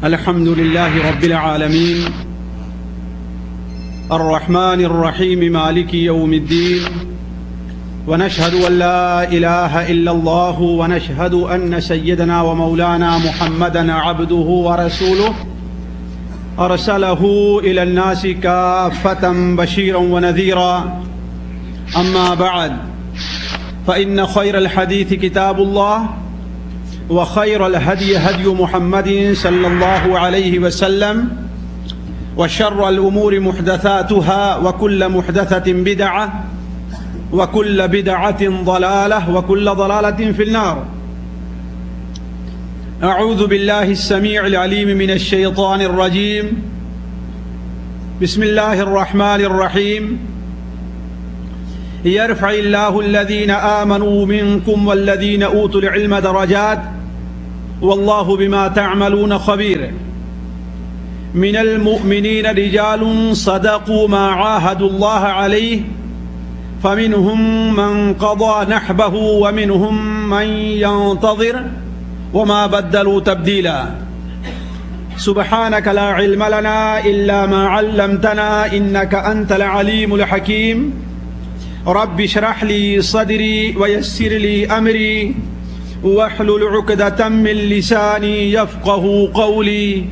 الحمد لله رب العالمين الرحمن الرحيم مالك يوم الدين ونشهد أن لا إله إلا الله ونشهد أن سيدنا ومولانا محمدا عبده ورسوله أرسله إلى الناس كافة بشيرا ونذيرا. أما بعد فإن خير الحديث كتاب الله وخير الهدي هدي محمد صلى الله عليه وسلم وشر الأمور محدثاتها وكل محدثة بدعة وكل بدعة ضلالة وكل ضلالة في النار. أعوذ بالله السميع العليم من الشيطان الرجيم. بسم الله الرحمن الرحيم. يرفع الله الذين آمنوا منكم والذين أوتوا العلم درجات والله بما تعملون خبير. من المؤمنين رجال صدقوا ما عاهدوا الله عليه فمنهم من قضى نحبه ومنهم من ينتظر وما بدلوا تبديلا. سبحانك لا علم لنا إلا ما علمتنا إنك أنت العليم الحكيم. رب اشرح لي صدري ويسر لي أمري واحلل عقدة من لساني يفقه قولي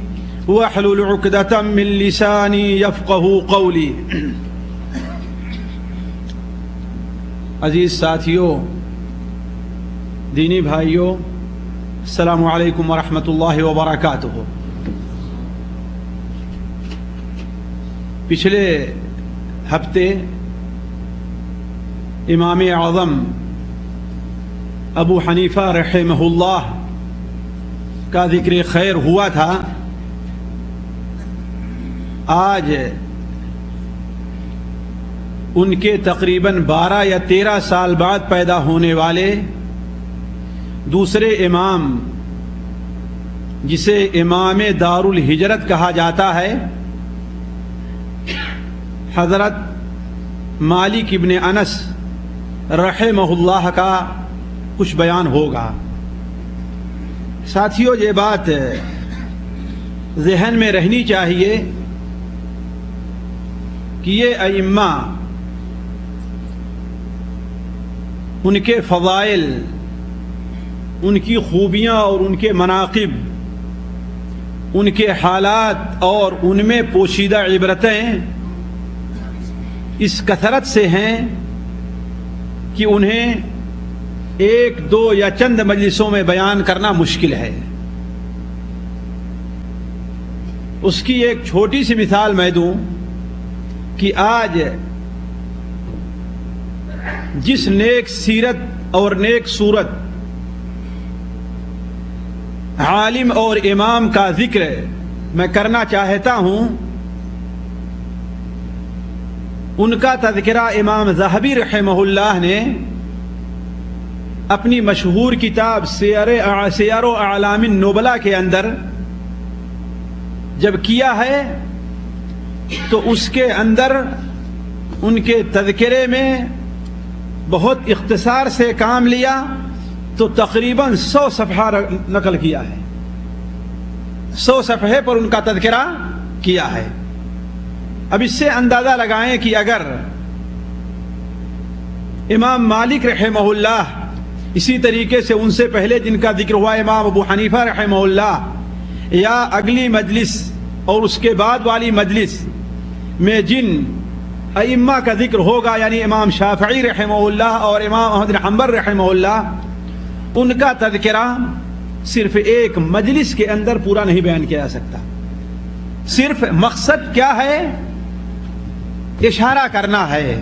واحلل عقدة من لساني يفقه قولي. عزیز ساتھیوں، دینی بھائیوں، السلام علیکم ورحمۃ اللہ وبرکاتہ. پچھلے ہفتے امام اعظم ابو حنیفہ رحمہ اللہ کا ذکر خیر ہوا تھا. آج ان کے تقریباً 12 یا 13 سال بعد پیدا ہونے والے دوسرے امام، جسے امام دار الہجرت کہا جاتا ہے، حضرت مالک ابن انس رحمہ اللہ کا کچھ بیان ہوگا. ساتھیوں، یہ بات ذہن میں رہنی چاہیے کہ یہ ائمہ، ان کے فضائل، ان کی خوبیاں اور ان کے مناقب، ان کے حالات اور ان میں پوشیدہ عبرتیں اس کثرت سے ہیں کہ انہیں ایک دو یا چند مجلسوں میں بیان کرنا مشکل ہے. اس کی ایک چھوٹی سی مثال میں دوں کہ آج جس نیک سیرت اور نیک صورت عالم اور امام کا ذکر میں کرنا چاہتا ہوں، ان کا تذکرہ امام ذہبی رحمہ اللہ نے اپنی مشہور کتاب سیر و اعلام النبلاء کے اندر جب کیا ہے تو اس کے اندر ان کے تذکرے میں بہت اختصار سے کام لیا تو تقریباً 100 صفحہ نقل کیا ہے. 100 صفحے پر ان کا تذکرہ کیا ہے. اب اس سے اندازہ لگائیں کہ اگر امام مالک رحمہ اللہ، اسی طریقے سے ان سے پہلے جن کا ذکر ہوا امام ابو حنیفہ رحمہ اللہ، یا اگلی مجلس اور اس کے بعد والی مجلس میں جن ائمہ کا ذکر ہوگا، یعنی امام شافعی رحمہ اللہ اور امام احمد بن حنبل رحمہ اللہ، ان کا تذکرہ صرف ایک مجلس کے اندر پورا نہیں بیان کیا جا سکتا. صرف مقصد کیا ہے؟ اشارہ کرنا ہے.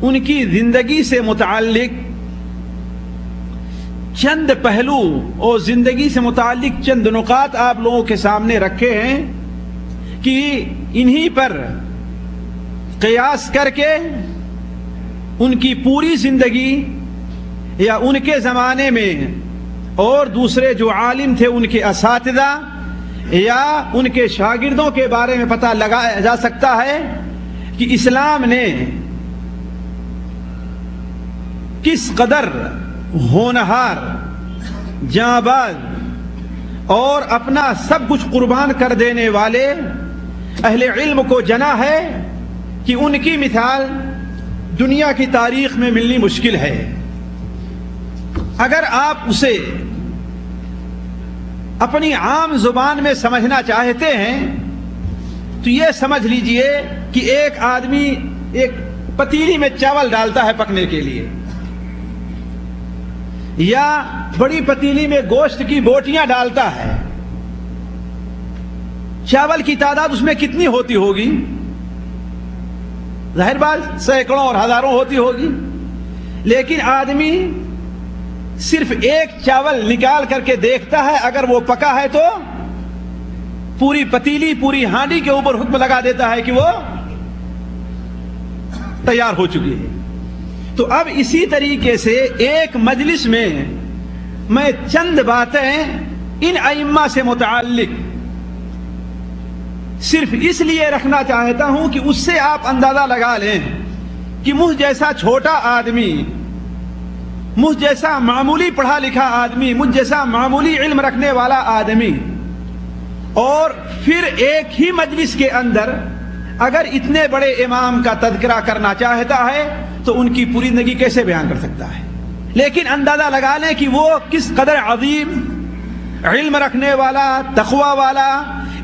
ان کی زندگی سے متعلق چند پہلو اور زندگی سے متعلق چند نکات آپ لوگوں کے سامنے رکھے ہیں کہ انہی پر قیاس کر کے ان کی پوری زندگی یا ان کے زمانے میں اور دوسرے جو عالم تھے، ان کے اساتذہ یا ان کے شاگردوں کے بارے میں پتہ لگایا جا سکتا ہے کہ اسلام نے کس قدر ہونہار، جانباز اور اپنا سب کچھ قربان کر دینے والے اہل علم کو جنا ہے کہ ان کی مثال دنیا کی تاریخ میں ملنی مشکل ہے۔ اگر آپ اسے اپنی عام زبان میں سمجھنا چاہتے ہیں تو یہ سمجھ لیجئے کہ ایک آدمی ایک پتیلی میں چاول ڈالتا ہے پکنے کے لیے، یا بڑی پتیلی میں گوشت کی بوٹیاں ڈالتا ہے، چاول کی تعداد اس میں کتنی ہوتی ہوگی؟ ظاہر بات سینکڑوں اور ہزاروں ہوتی ہوگی، لیکن آدمی صرف ایک چاول نکال کر کے دیکھتا ہے، اگر وہ پکا ہے تو پوری پتیلی پوری ہانڈی کے اوپر حکم لگا دیتا ہے کہ وہ تیار ہو چکی ہے۔ تو اب اسی طریقے سے ایک مجلس میں چند باتیں ان ائمہ سے متعلق صرف اس لیے رکھنا چاہتا ہوں کہ اس سے آپ اندازہ لگا لیں کہ مجھ جیسا چھوٹا آدمی، مجھ جیسا معمولی پڑھا لکھا آدمی، مجھ جیسا معمولی علم رکھنے والا آدمی، اور پھر ایک ہی مجلس کے اندر اگر اتنے بڑے امام کا تذکرہ کرنا چاہتا ہے تو ان کی پوری زندگی کیسے بیان کر سکتا ہے؟ لیکن اندازہ لگا لیں کہ وہ کس قدر عظیم علم رکھنے والا، تقوی والا،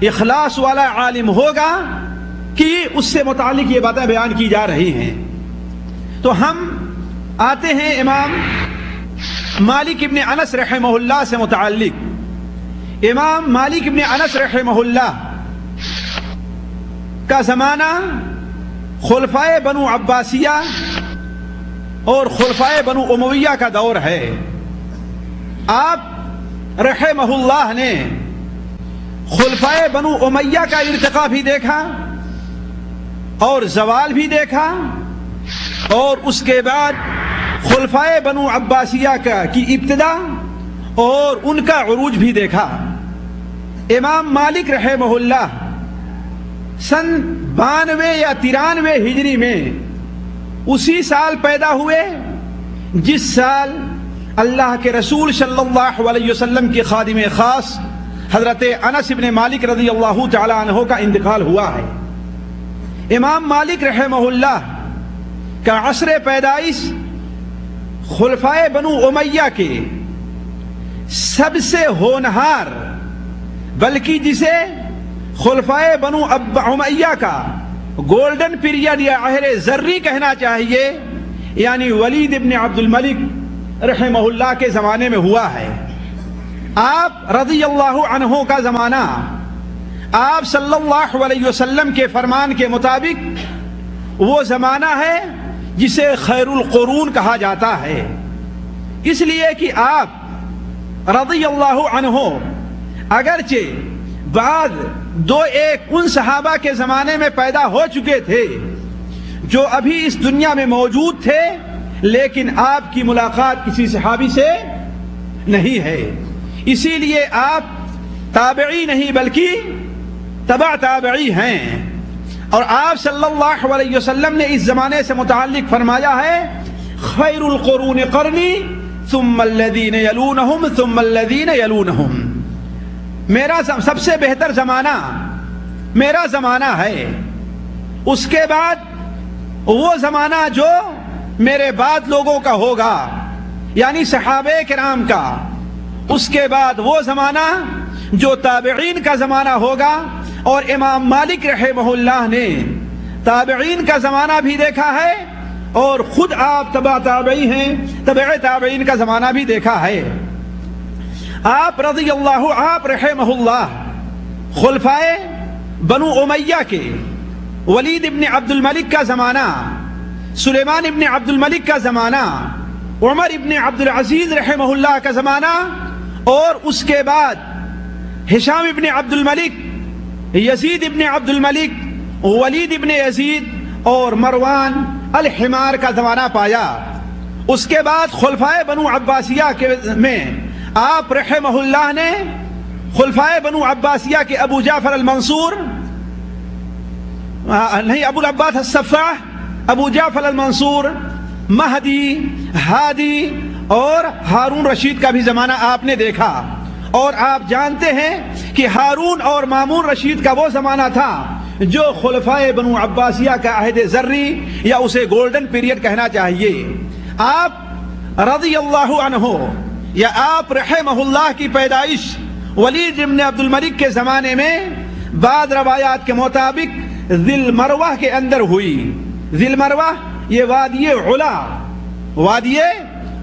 اخلاص والا عالم ہوگا کہ اس سے متعلق یہ باتیں بیان کی جا رہی ہیں۔ تو ہم آتے ہیں امام مالک ابن انس رحمہ اللہ سے متعلق۔ امام مالک ابن انس رحمہ اللہ کا زمانہ خلفائے بنو عباسیہ اور خلفائے بنو امیہ کا دور ہے۔ آپ رحمہ اللہ نے خلفائے بنو امیہ کا ارتقاء بھی دیکھا اور زوال بھی دیکھا، اور اس کے بعد خلفائے بنو عباسیہ کی ابتدا اور ان کا عروج بھی دیکھا۔ امام مالک رحمہ اللہ سن 92 یا 93 ہجری میں اسی سال پیدا ہوئے جس سال اللہ کے رسول صلی اللہ علیہ وسلم کے خادم خاص حضرت انس بن مالک رضی اللہ تعالی عنہ کا انتقال ہوا ہے۔ امام مالک رحمہ اللہ کا عصر پیدائش خلفائے بنو امیہ کے سب سے ہونہار، بلکہ جسے خلفائے بنو امیہ کا گولڈن پیریڈ یا عہد زرعی کہنا چاہیے، یعنی ولید ابن عبد الملک رحمہ اللہ کے زمانے میں ہوا ہے۔ آپ رضی اللہ عنہ کا زمانہ آپ صلی اللہ علیہ وسلم کے فرمان کے مطابق وہ زمانہ ہے جسے خیر القرون کہا جاتا ہے، اس لیے کہ آپ رضی اللہ عنہ اگرچہ بعد دو ایک ان صحابہ کے زمانے میں پیدا ہو چکے تھے جو ابھی اس دنیا میں موجود تھے، لیکن آپ کی ملاقات کسی صحابی سے نہیں ہے، اسی لیے آپ تابعی نہیں بلکہ تبع تابعی ہیں۔ اور آپ صلی اللہ علیہ وسلم نے اس زمانے سے متعلق فرمایا ہے خیر القرون قرنی ثم الذین یلونہم ثم الذین یلونہم، میرا سب سے بہتر زمانہ میرا زمانہ ہے، اس کے بعد وہ زمانہ جو میرے بعد لوگوں کا ہوگا یعنی صحابہ کرام کا، اس کے بعد وہ زمانہ جو تابعین کا زمانہ ہوگا۔ اور امام مالک رحمہ اللہ نے تابعین کا زمانہ بھی دیکھا ہے اور خود آپ تبع تابعی ہیں، تبع تابعین کا زمانہ بھی دیکھا ہے۔ آپ رضی اللہ آپ رحمہ اللہ خلفائے بنو امیہ کے ولید ابن عبد الملک کا زمانہ، سلیمان ابن عبد الملک کا زمانہ، عمر ابن عبد العزیز رحمہ اللہ کا زمانہ، اور اس کے بعد ہشام ابن عبد الملک، یزید ابن عبد الملک، ولید ابن یزید اور مروان الحمار کا زمانہ پایا۔ اس کے بعد خلفائے بنو عباسیہ میں آپ رحمہ اللہ نے خلفائے بنو عباسیہ کے ابو جعفر المنصور نہیں ابو العباس الصفاح، ابو جعفر المنصور، مہدی، ہادی اور ہارون رشید کا بھی زمانہ آپ نے دیکھا۔ اور آپ جانتے ہیں کہ ہارون اور مامون رشید کا وہ زمانہ تھا جو خلفائے بنو عباسیہ کا عہد زرعی یا اسے گولڈن پیریڈ کہنا چاہیے۔ آپ رضی اللہ عنہ یا آپ رحمہ اللہ کی پیدائش ولید ابن عبد الملک کے زمانے میں بعض روایات کے مطابق ذی المروہ کے اندر ہوئی۔ ذی المروہ یہ وادی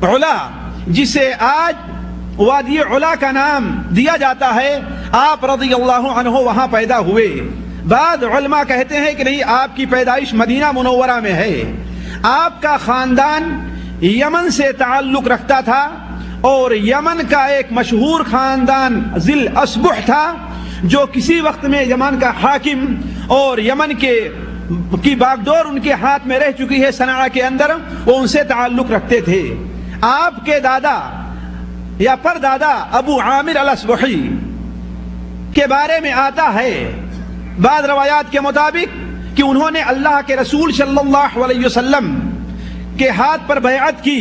علا جسے آج وادی علا کا نام دیا جاتا ہے، آپ رضی اللہ عنہ وہاں پیدا ہوئے۔ بعض علماء کہتے ہیں کہ نہیں، آپ کی پیدائش مدینہ منورہ میں ہے۔ آپ کا خاندان یمن سے تعلق رکھتا تھا اور یمن کا ایک مشہور خاندان ذی الاسبح تھا جو کسی وقت میں یمن کا حاکم اور یمن کی باغڈور ان کے ہاتھ میں رہ چکی ہے صنعاء کے اندر، وہ ان سے تعلق رکھتے تھے۔ آپ کے دادا یا پردادا ابو عامر الاسبحی کے بارے میں آتا ہے بعض روایات کے مطابق کہ انہوں نے اللہ کے رسول صلی اللہ علیہ وسلم کے ہاتھ پر بیعت کی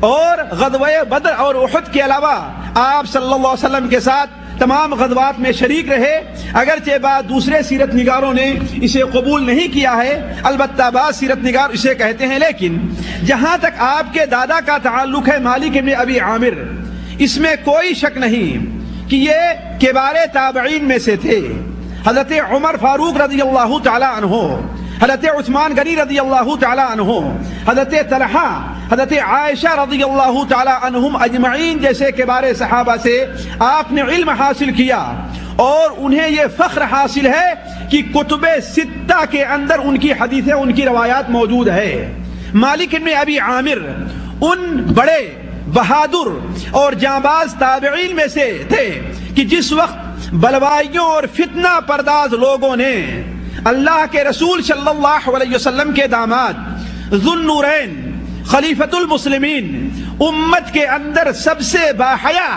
اور غزوہ بدر اور احد کے علاوہ آپ صلی اللہ علیہ وسلم کے ساتھ تمام غزوات میں شریک رہے۔ اگرچہ بعض دوسرے سیرت نگاروں نے اسے قبول نہیں کیا ہے، البتہ بعض سیرت نگار اسے کہتے ہیں، لیکن جہاں تک آپ کے دادا کا تعلق ہے مالک ابن ابی عامر، اس میں کوئی شک نہیں کہ یہ کبار تابعین میں سے تھے۔ حضرت عمر فاروق رضی اللہ تعالی عنہ، حضرت عثمان غنی رضی اللہ تعالی عنہ، حضرت طلحہ، حضرت عائشہ رضی اللہ تعالی عنہم اجمعین جیسے کبار صحابہ سے آپ نے علم حاصل کیا، اور انہیں یہ فخر حاصل ہے کہ کتب ستہ کے اندر ان کی حدیثیں، ان کی روایات موجود ہے۔ مالک بن ابی عامر ان بڑے بہادر اور جانباز تابعین میں سے تھے کہ جس وقت بلوائیوں اور فتنہ پرداز لوگوں نے اللہ کے رسول صلی اللہ علیہ وسلم کے داماد ذو النورین خلیفۃ المسلمین، امت کے اندر سب سے باحیا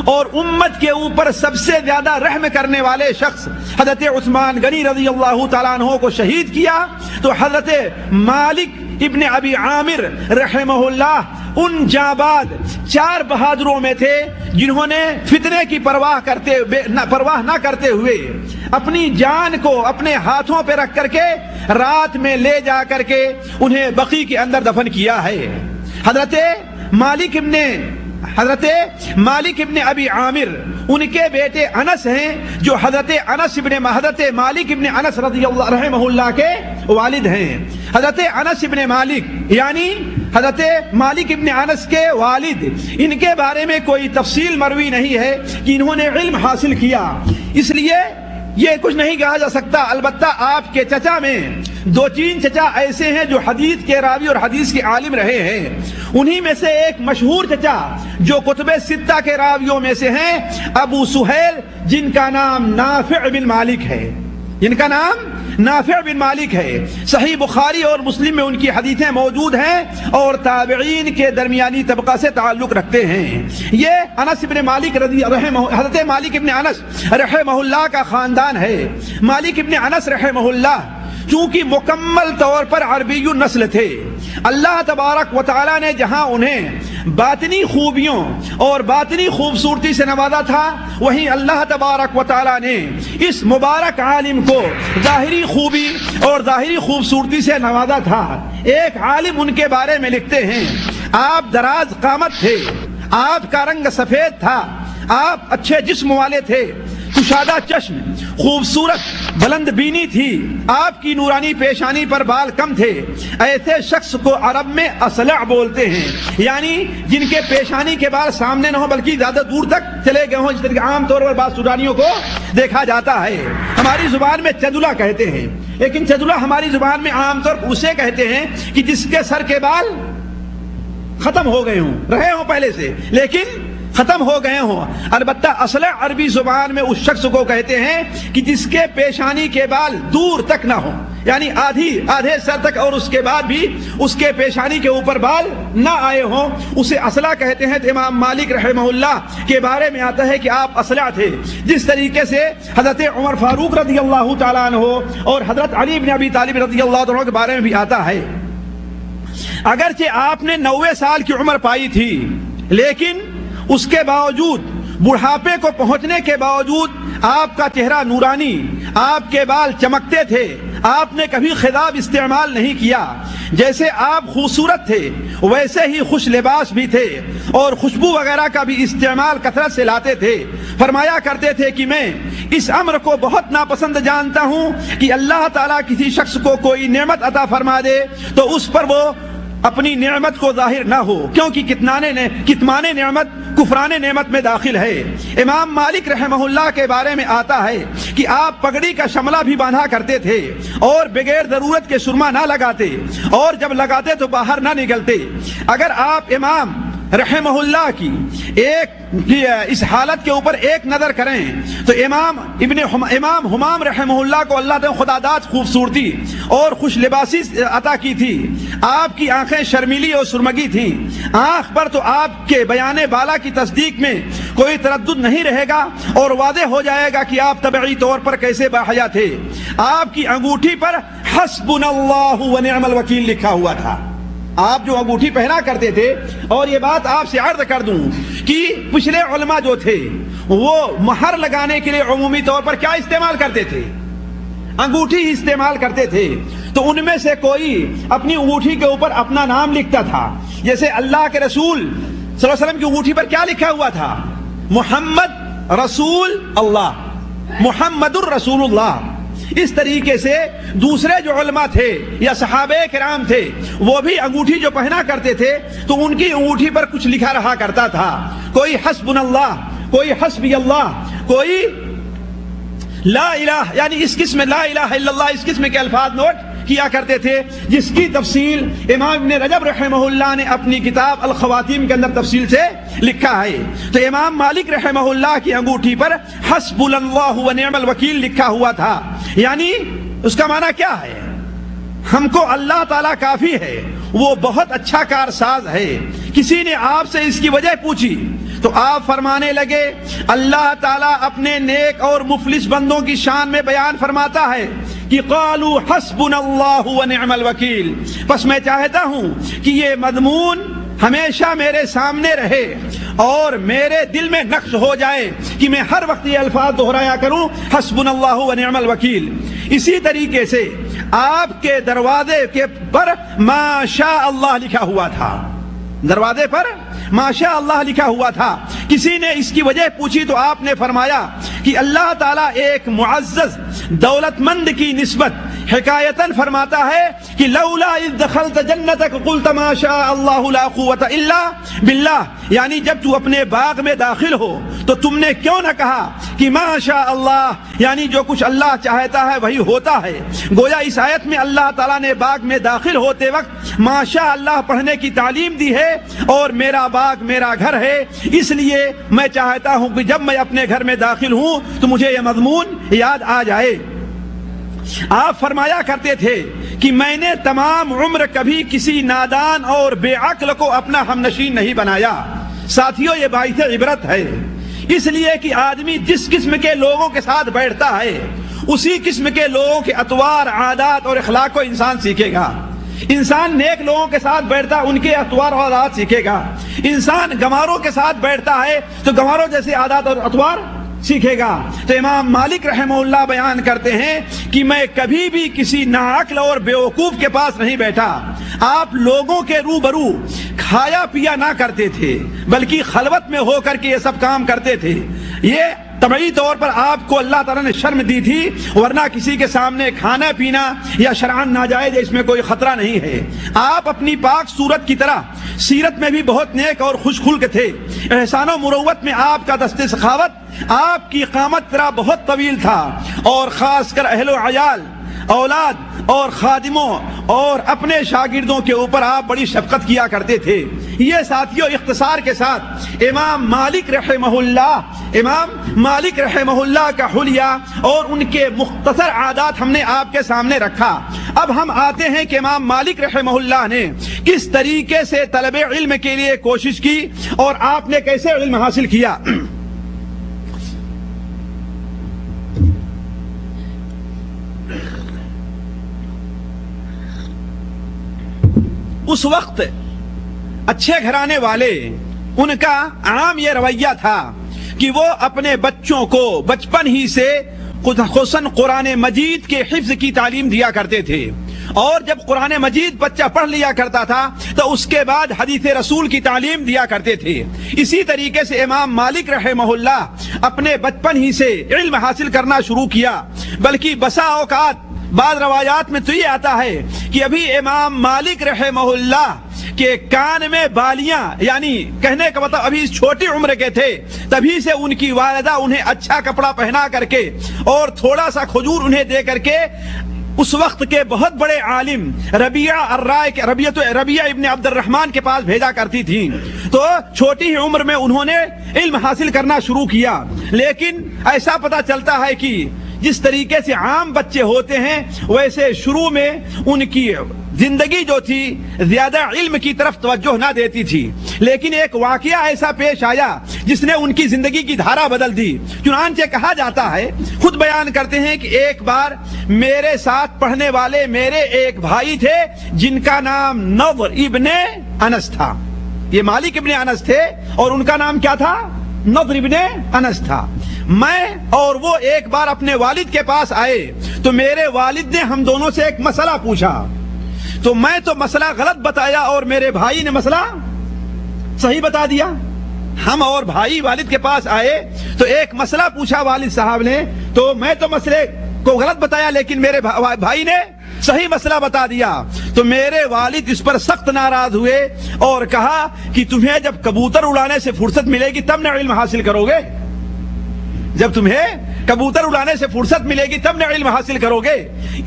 اور امت کے اوپر سب سے زیادہ رحم کرنے والے شخص حضرت عثمان غنی رضی اللہ تعالیٰ عنہ کو شہید کیا، تو حضرت مالک ابن ابی عامر رحمہ اللہ ان جانباز چار بہادروں میں تھے جنہوں نے فتنے کی پرواہ نہ کرتے ہوئے اپنی جان کو اپنے ہاتھوں پہ رکھ کر کے رات میں لے جا کر کے انہیں بقیع کے اندر دفن کیا ہے۔ حضرت مالک ابن ابی عامر ان کے بیٹے انس ہیں جو حضرت مالک ابن انس رضی اللہ رحمہ اللہ کے والد ہیں۔ حضرت انس ابن مالک یعنی حضرت مالک ابن انس کے والد، ان کے بارے میں کوئی تفصیل مروی نہیں ہے کہ انہوں نے علم حاصل کیا، اس لیے یہ کچھ نہیں کہا جا سکتا۔ البتہ آپ کے چچا میں دو تین چچا ایسے ہیں جو حدیث کے راوی اور حدیث کے عالم رہے ہیں، انہی میں سے ایک مشہور چچا جو کتب ستہ کے راویوں میں سے ہیں ابو سہیل، جن کا نام نافع بن مالک ہے۔ صحیح بخاری اور مسلم میں ان کی حدیثیں موجود ہیں اور تابعین کے درمیانی طبقہ سے تعلق رکھتے ہیں۔ یہ انس بن مالک حضرت مالک ابن انس رحمہ اللہ کا خاندان ہے۔ مالک ابن انس رحمہ اللہ چونکہ مکمل طور پر عربی نسل تھے، اللہ تبارک و تعالی نے جہاں انہیں باطنی خوبیوں اور باطنی خوبصورتی سے نوازا تھا، وہیں اللہ تبارک و تعالی نے اس مبارک عالم کو ظاہری خوبی اور ظاہری خوبصورتی سے نوازا تھا۔ ایک عالم ان کے بارے میں لکھتے ہیں، آپ دراز قامت تھے، آپ کا رنگ سفید تھا، آپ اچھے جسم والے تھے، کشادہ چشم، خوبصورت بلند بینی تھی، آپ کی نورانی پیشانی پر بال کم تھے۔ ایسے شخص کو عرب میں اصلع بولتے ہیں، یعنی جن کے پیشانی کے بال سامنے نہ ہو بلکہ زیادہ دور تک چلے گئے ہوں، جس طرح عام طور پر بعض سودانیوں کو دیکھا جاتا ہے۔ ہماری زبان میں چدلہ کہتے ہیں، لیکن چدلہ ہماری زبان میں عام طور پر اسے کہتے ہیں کہ جس کے سر کے بال ختم ہو گئے ہوں، رہے ہوں پہلے سے لیکن ختم ہو گئے ہوں۔ البتہ اصل عربی زبان میں اس شخص کو کہتے ہیں کہ جس کے پیشانی کے بال دور تک نہ ہوں، یعنی آدھے سر تک اور اس کے بعد بھی اس کے پیشانی کے اوپر بال نہ آئے ہوں، اسے اصلع کہتے ہیں۔ تو امام مالک رحمہ اللہ کے بارے میں آتا ہے کہ آپ اصلع تھے، جس طریقے سے حضرت عمر فاروق رضی اللہ تعالیٰ عنہ اور حضرت علی بن ابی طالب رضی اللہ عنہ کے بارے میں بھی آتا ہے۔ اگرچہ آپ نے 90 سال کی عمر پائی تھی، لیکن اس کے باوجود بڑھاپے کو پہنچنے کے باوجود آپ کا چہرہ نورانی، آپ کے بال چمکتے تھے، آپ نے کبھی خضاب استعمال نہیں کیا، جیسے آپ خوبصورت تھے ویسے ہی خوش لباس بھی تھے، اور خوشبو وغیرہ کا بھی استعمال کثرت سے لاتے تھے۔ فرمایا کرتے تھے کہ میں اس امر کو بہت ناپسند جانتا ہوں کہ اللہ تعالیٰ کسی شخص کو کوئی نعمت عطا فرما دے تو اس پر وہ اپنی نعمت کو ظاہر نہ ہو، کیونکہ کتمان نعمت کفران نعمت میں داخل ہے۔ امام مالک رحمہ اللہ کے بارے میں آتا ہے کہ آپ پگڑی کا شملہ بھی باندھا کرتے تھے اور بغیر ضرورت کے سرما نہ لگاتے، اور جب لگاتے تو باہر نہ نکلتے۔ اگر آپ امام رحمہ اللہ کی اس حالت کے اوپر ایک نظر کریں تو امام حمام رحمہ اللہ کو اللہ نے خداداد خوبصورتی اور خوش لباسی عطا کی تھی۔ آپ کی آنکھیں شرمیلی اور سرمگی تھیں، آنکھ پر تو آپ کے بیان بالا کی تصدیق میں کوئی تردد نہیں رہے گا اور واضح ہو جائے گا کہ آپ طبعی طور پر کیسے باحیا تھے۔ آپ کی انگوٹھی پر حسبنا اللہ ونعم الوکیل لکھا ہوا تھا۔ آپ جو انگوٹھی پہنا کرتے تھے، اور یہ بات آپ سے عرض کر دوں کہ پچھلے علماء جو تھے وہ مہر لگانے کے لیے عمومی طور پر کیا استعمال کرتے تھے؟ انگوٹھی استعمال کرتے تھے۔ تو ان میں سے کوئی اپنی انگوٹھی کے اوپر اپنا نام لکھتا تھا، جیسے اللہ کے رسول صلی اللہ علیہ وسلم کی انگوٹھی پر کیا لکھا ہوا تھا؟ محمد رسول اللہ، محمد الرسول اللہ۔ اس طریقے سے دوسرے جو علماء تھے یا صحابہ کرام تھے وہ بھی انگوٹھی جو پہنا کرتے تھے تو ان کی انگوٹھی پر کچھ لکھا رہا کرتا تھا، کوئی حسبنا اللہ، کوئی حسبی اللہ، کوئی لا الہ، یعنی اس قسم لا الہ الا اللہ، اس قسم کے الفاظ نوٹ کیا کرتے تھے، جس کی تفصیل امام ابن رجب رحمہ اللہ نے اپنی کتاب الخواتیم کے اندر تفصیل سے لکھا ہے۔ تو امام مالک رحمہ اللہ کی انگوٹھی پر حسبنا اللہ ونعم الوکیل لکھا ہوا تھا، یعنی اس کا معنی کیا ہے؟ ہم کو اللہ تعالیٰ کافی ہے، وہ بہت اچھا کارساز ہے۔ کسی نے آپ سے اس کی وجہ پوچھی تو آپ فرمانے لگے اللہ تعالیٰ اپنے نیک اور مفلس بندوں کی شان میں بیان فرماتا ہے کہ قالوا حسبنا اللہ ونعم الوکیل۔ پس میں چاہتا ہوں کہ یہ مضمون ہمیشہ میرے سامنے رہے اور میرے دل میں نقش ہو جائے کہ میں ہر وقت یہ الفاظ دہرایا کروں، حسبنا اللہ ونعم الوکیل۔ اسی طریقے سے آپ کے دروازے کے پر ما شاء اللہ لکھا ہوا تھا، دروازے پر ما شاء اللہ لکھا ہوا تھا۔ کسی نے اس کی وجہ پوچھی تو آپ نے فرمایا کہ اللہ تعالیٰ ایک معزز دولت مند کی نسبت حکایتاً فرماتا ہے کہ لولا اذ دخلت جنتک قلت ما شاء اللہ لا قوت الا باللہ، یعنی جب تو اپنے باغ میں داخل ہو تو تم نے کیوں نہ کہا کہ ما شاء اللہ، یعنی جو کچھ اللہ چاہتا ہے وہی ہوتا ہے۔ گویا اس آیت میں اللہ تعالیٰ نے باغ میں داخل ہوتے وقت ما شاء اللہ پڑھنے کی تعلیم دی ہے، اور میرا باغ میرا گھر ہے، اس لیے میں چاہتا ہوں کہ جب میں اپنے گھر میں داخل ہوں تو مجھے یہ مضمون یاد آ جائے۔ آپ فرمایا کرتے تھے کہ میں نے تمام عمر کبھی کسی نادان اور بے عقل کو اپنا ہمنشین نہیں بنایا۔ ساتھیوں یہ باعث عبرت ہے، اس لیے کہ آدمی جس قسم کے لوگوں کے ساتھ بیٹھتا ہے اسی قسم کے لوگوں کے اطوار، عادات اور اخلاق کو انسان سیکھے گا۔ انسان نیک لوگوں کے ساتھ بیٹھتا ہے ان کے اطوار اور عادات سیکھے گا، انسان گنواروں کے ساتھ بیٹھتا ہے تو گنواروں جیسے عادات اور اطوار سیکھے گا۔ تو امام مالک رحمہ اللہ بیان کرتے ہیں کہ میں کبھی بھی کسی ناعقل اور بیوقوف کے پاس نہیں بیٹھا۔ آپ لوگوں کے روبرو کھایا پیا نہ کرتے تھے بلکہ خلوت میں ہو کر کے یہ سب کام کرتے تھے۔ یہ طبعی طور پر آپ کو اللہ تعالیٰ نے شرم دی تھی، ورنہ کسی کے سامنے کھانا پینا یا شرعاً ناجائز اس میں کوئی خطرہ نہیں ہے۔ آپ اپنی پاک صورت کی طرح سیرت میں بھی بہت نیک اور خوش خلق تھے۔ احسان و مروت میں آپ کا دست سخاوت، آپ کی قامت طرح بہت طویل تھا، اور خاص کر اہل و عیال، اولاد اور خادموں اور اپنے شاگردوں کے اوپر آپ بڑی شفقت کیا کرتے تھے۔ یہ ساتھیوں اختصار کے ساتھ امام مالک رحمہ اللہ کا حلیہ اور ان کے مختصر عادات ہم نے آپ کے سامنے رکھا۔ اب ہم آتے ہیں کہ امام مالک رحمہ اللہ نے کس طریقے سے طلب علم کے لیے کوشش کی اور آپ نے کیسے علم حاصل کیا۔ اس وقت اچھے گھرانے والے ان کا عام یہ رویہ تھا کہ وہ اپنے بچوں کو بچپن ہی سے خصوصاً قرآن مجید کے حفظ کی تعلیم دیا کرتے تھے، اور جب قرآن مجید بچہ پڑھ لیا کرتا تھا تو اس کے بعد حدیث رسول کی تعلیم دیا کرتے تھے۔ اسی طریقے سے امام مالک رحمہ اللہ اپنے بچپن ہی سے علم حاصل کرنا شروع کیا، بلکہ بسا اوقات بعض روایات میں تو یہ آتا ہے کہ ابھی امام مالک رحمہ اللہ کے کان میں بالیاں، یعنی کہنے کا مطلب ابھی چھوٹی عمر کے تھے، تبھی سے ان کی والدہ انہیں اچھا کپڑا پہنا کر کے اور تھوڑا سا کھجور انہیں دے کر کے اس وقت کے بہت بڑے عالم ربیعہ ابن عبد الرحمن کے پاس بھیجا کرتی تھیں۔ تو چھوٹی ہی عمر میں انہوں نے علم حاصل کرنا شروع کیا، لیکن ایسا پتہ چلتا ہے کہ جس طریقے سے عام بچے ہوتے ہیں ویسے شروع میں ان کی زندگی جو تھی زیادہ علم کی طرف توجہ نہ دیتی تھی، لیکن ایک واقعہ ایسا پیش آیا جس نے ان کی زندگی کی دھارا بدل دی۔ چنانچہ کہا جاتا ہے، خود بیان کرتے ہیں کہ ایک بار میرے ساتھ پڑھنے والے میرے ایک بھائی تھے جن کا نام نضر ابن انس تھا۔ یہ مالک ابن انس تھے اور ان کا نام کیا تھا؟ نضر ابن انس تھا۔ میں اور وہ ایک بار اپنے والد کے پاس آئے تو میرے والد نے ہم دونوں سے ایک مسئلہ پوچھا، تو میں تو مسئلہ غلط بتایا اور میرے بھائی نے مسئلہ صحیح بتا دیا۔ ہم اور بھائی والد کے پاس آئے تو ایک مسئلہ پوچھا والد صاحب نے، تو میں تو مسئلے کو غلط بتایا لیکن میرے بھائی نے صحیح مسئلہ بتا دیا۔ تو میرے والد اس پر سخت ناراض ہوئے اور کہا کہ تمہیں جب کبوتر اڑانے سے فرصت ملے گی تب نہ علم حاصل کرو گے، جب تمہیں کبوتر اڑانے سے فرصت ملے گی تب نہ علم حاصل کرو گے۔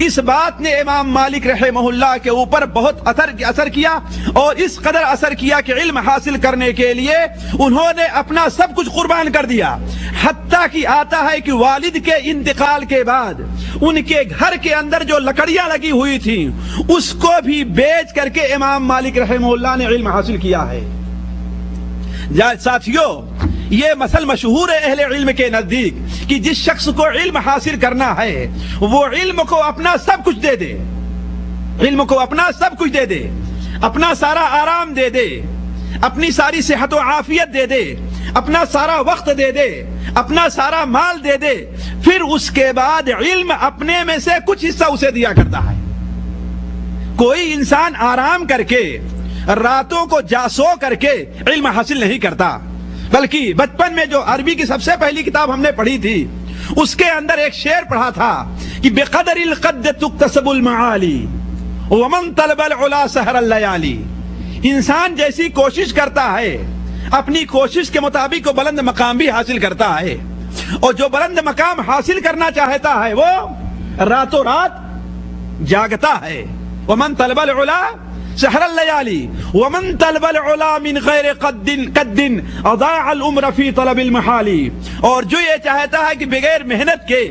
اس بات نے امام مالک رحمہ اللہ کے اوپر بہت اثر کیا، اور اس قدر اثر کیا کہ علم حاصل کرنے کے لیے انہوں نے اپنا سب کچھ قربان کر دیا۔ حتیٰ کہ آتا ہے کہ والد کے انتقال کے بعد ان کے گھر کے اندر جو لکڑیاں لگی ہوئی تھیں اس کو بھی بیچ کر کے امام مالک رحمہ اللہ نے علم حاصل کیا ہے۔ ساتھیوں، یہ مسئلہ مشہور ہے اہل علم کے نزدیک کہ جس شخص کو علم حاصل کرنا ہے وہ علم کو اپنا سب کچھ دے دے، علم کو اپنا سب کچھ دے دے، اپنا سارا آرام دے دے، اپنی ساری صحت و عافیت دے دے، اپنا سارا وقت دے دے، اپنا سارا مال دے دے، پھر اس کے بعد علم اپنے میں سے کچھ حصہ اسے دیا کرتا ہے۔ کوئی انسان آرام کر کے راتوں کو جاسو کر کے علم حاصل نہیں کرتا، بلکہ بچپن میں جو عربی کی سب سے پہلی کتاب ہم نے پڑھی تھی اس کے اندر ایک شعر پڑھا تھا کہ بقدر القد تکتسب المعالی ومن طلب العلا سحر اللیالی۔ انسان جیسی کوشش کرتا ہے اپنی کوشش کے مطابق وہ بلند مقام بھی حاصل کرتا ہے، اور جو بلند مقام حاصل کرنا چاہتا ہے وہ راتوں رات جاگتا ہے۔ ومن طلب العلا سحر اللیالی ومن طلب العلا من غیر قد اضاع العمر فی طلب المحالی۔ اور جو یہ چاہتا ہے کہ بغیر محنت کے،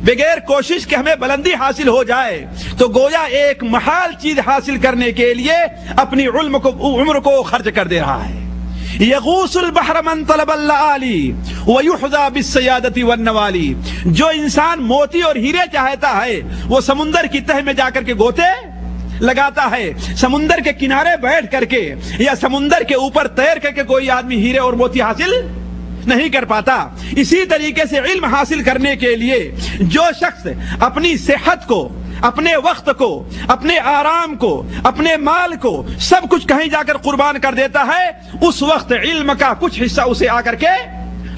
بغیر کوشش کے ہمیں بلندی حاصل ہو جائے، تو گویا ایک محال چیز حاصل کرنے کے لیے اپنی عمر کو خرچ کر دے رہا ہے۔ یغوص البحر من طلب اللآلی ویحظى بالسیادة والنوالی۔ جو انسان موتی اور ہیرے چاہتا ہے وہ سمندر کی تہ میں جا کر کے گوتے لگاتا ہے، سمندر کے کنارے بیٹھ کر کے یا سمندر کے اوپر تیر کر کے کوئی آدمی ہیرے اور موتی حاصل نہیں کر پاتا۔ اسی طریقے سے علم حاصل کرنے کے لیے جو شخص اپنی صحت کو، اپنے وقت کو، اپنے آرام کو، اپنے مال کو سب کچھ کہیں جا کر قربان کر دیتا ہے، اس وقت علم کا کچھ حصہ اسے آ کر کے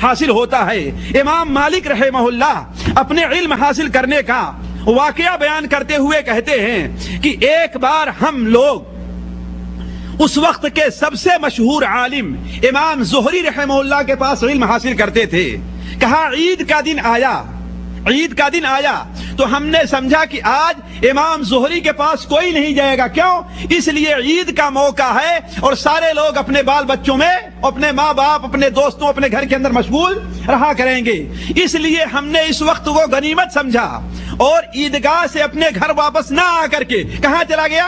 حاصل ہوتا ہے۔ امام مالک رحمہ اللہ اپنے علم حاصل کرنے کا واقعہ بیان کرتے ہوئے کہتے ہیں کہ ایک بار ہم لوگ اس وقت کے سب سے مشہور عالم امام زہری رحمہ اللہ کے پاس علم حاصل کرتے تھے۔ کہا عید کا دن آیا، عید کا دن آیا تو ہم نے سمجھا کہ آج امام زہری کے پاس کوئی نہیں جائے گا۔ کیوں؟ اس لیے عید کا موقع ہے اور سارے لوگ اپنے بال بچوں میں، اپنے ماں باپ، اپنے دوستوں، اپنے گھر کے اندر مشغول رہا کریں گے، اس لیے ہم نے اس وقت کو غنیمت سمجھا اور عیدگاہ سے اپنے گھر واپس نہ آ کر کے کہاں چلا گیا؟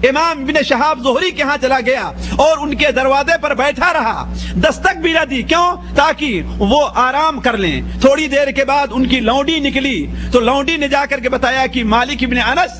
امام ابن شہاب زہری کے ہاں چلا گیا اور ان کے دروازے پر بیٹھا رہا، دستک بھی نہ دی۔ کیوں؟ تاکہ وہ آرام کر لیں۔ تھوڑی دیر کے بعد ان کی لونڈی نکلی تو لونڈی نے جا کر کے بتایا کہ مالک ابن انس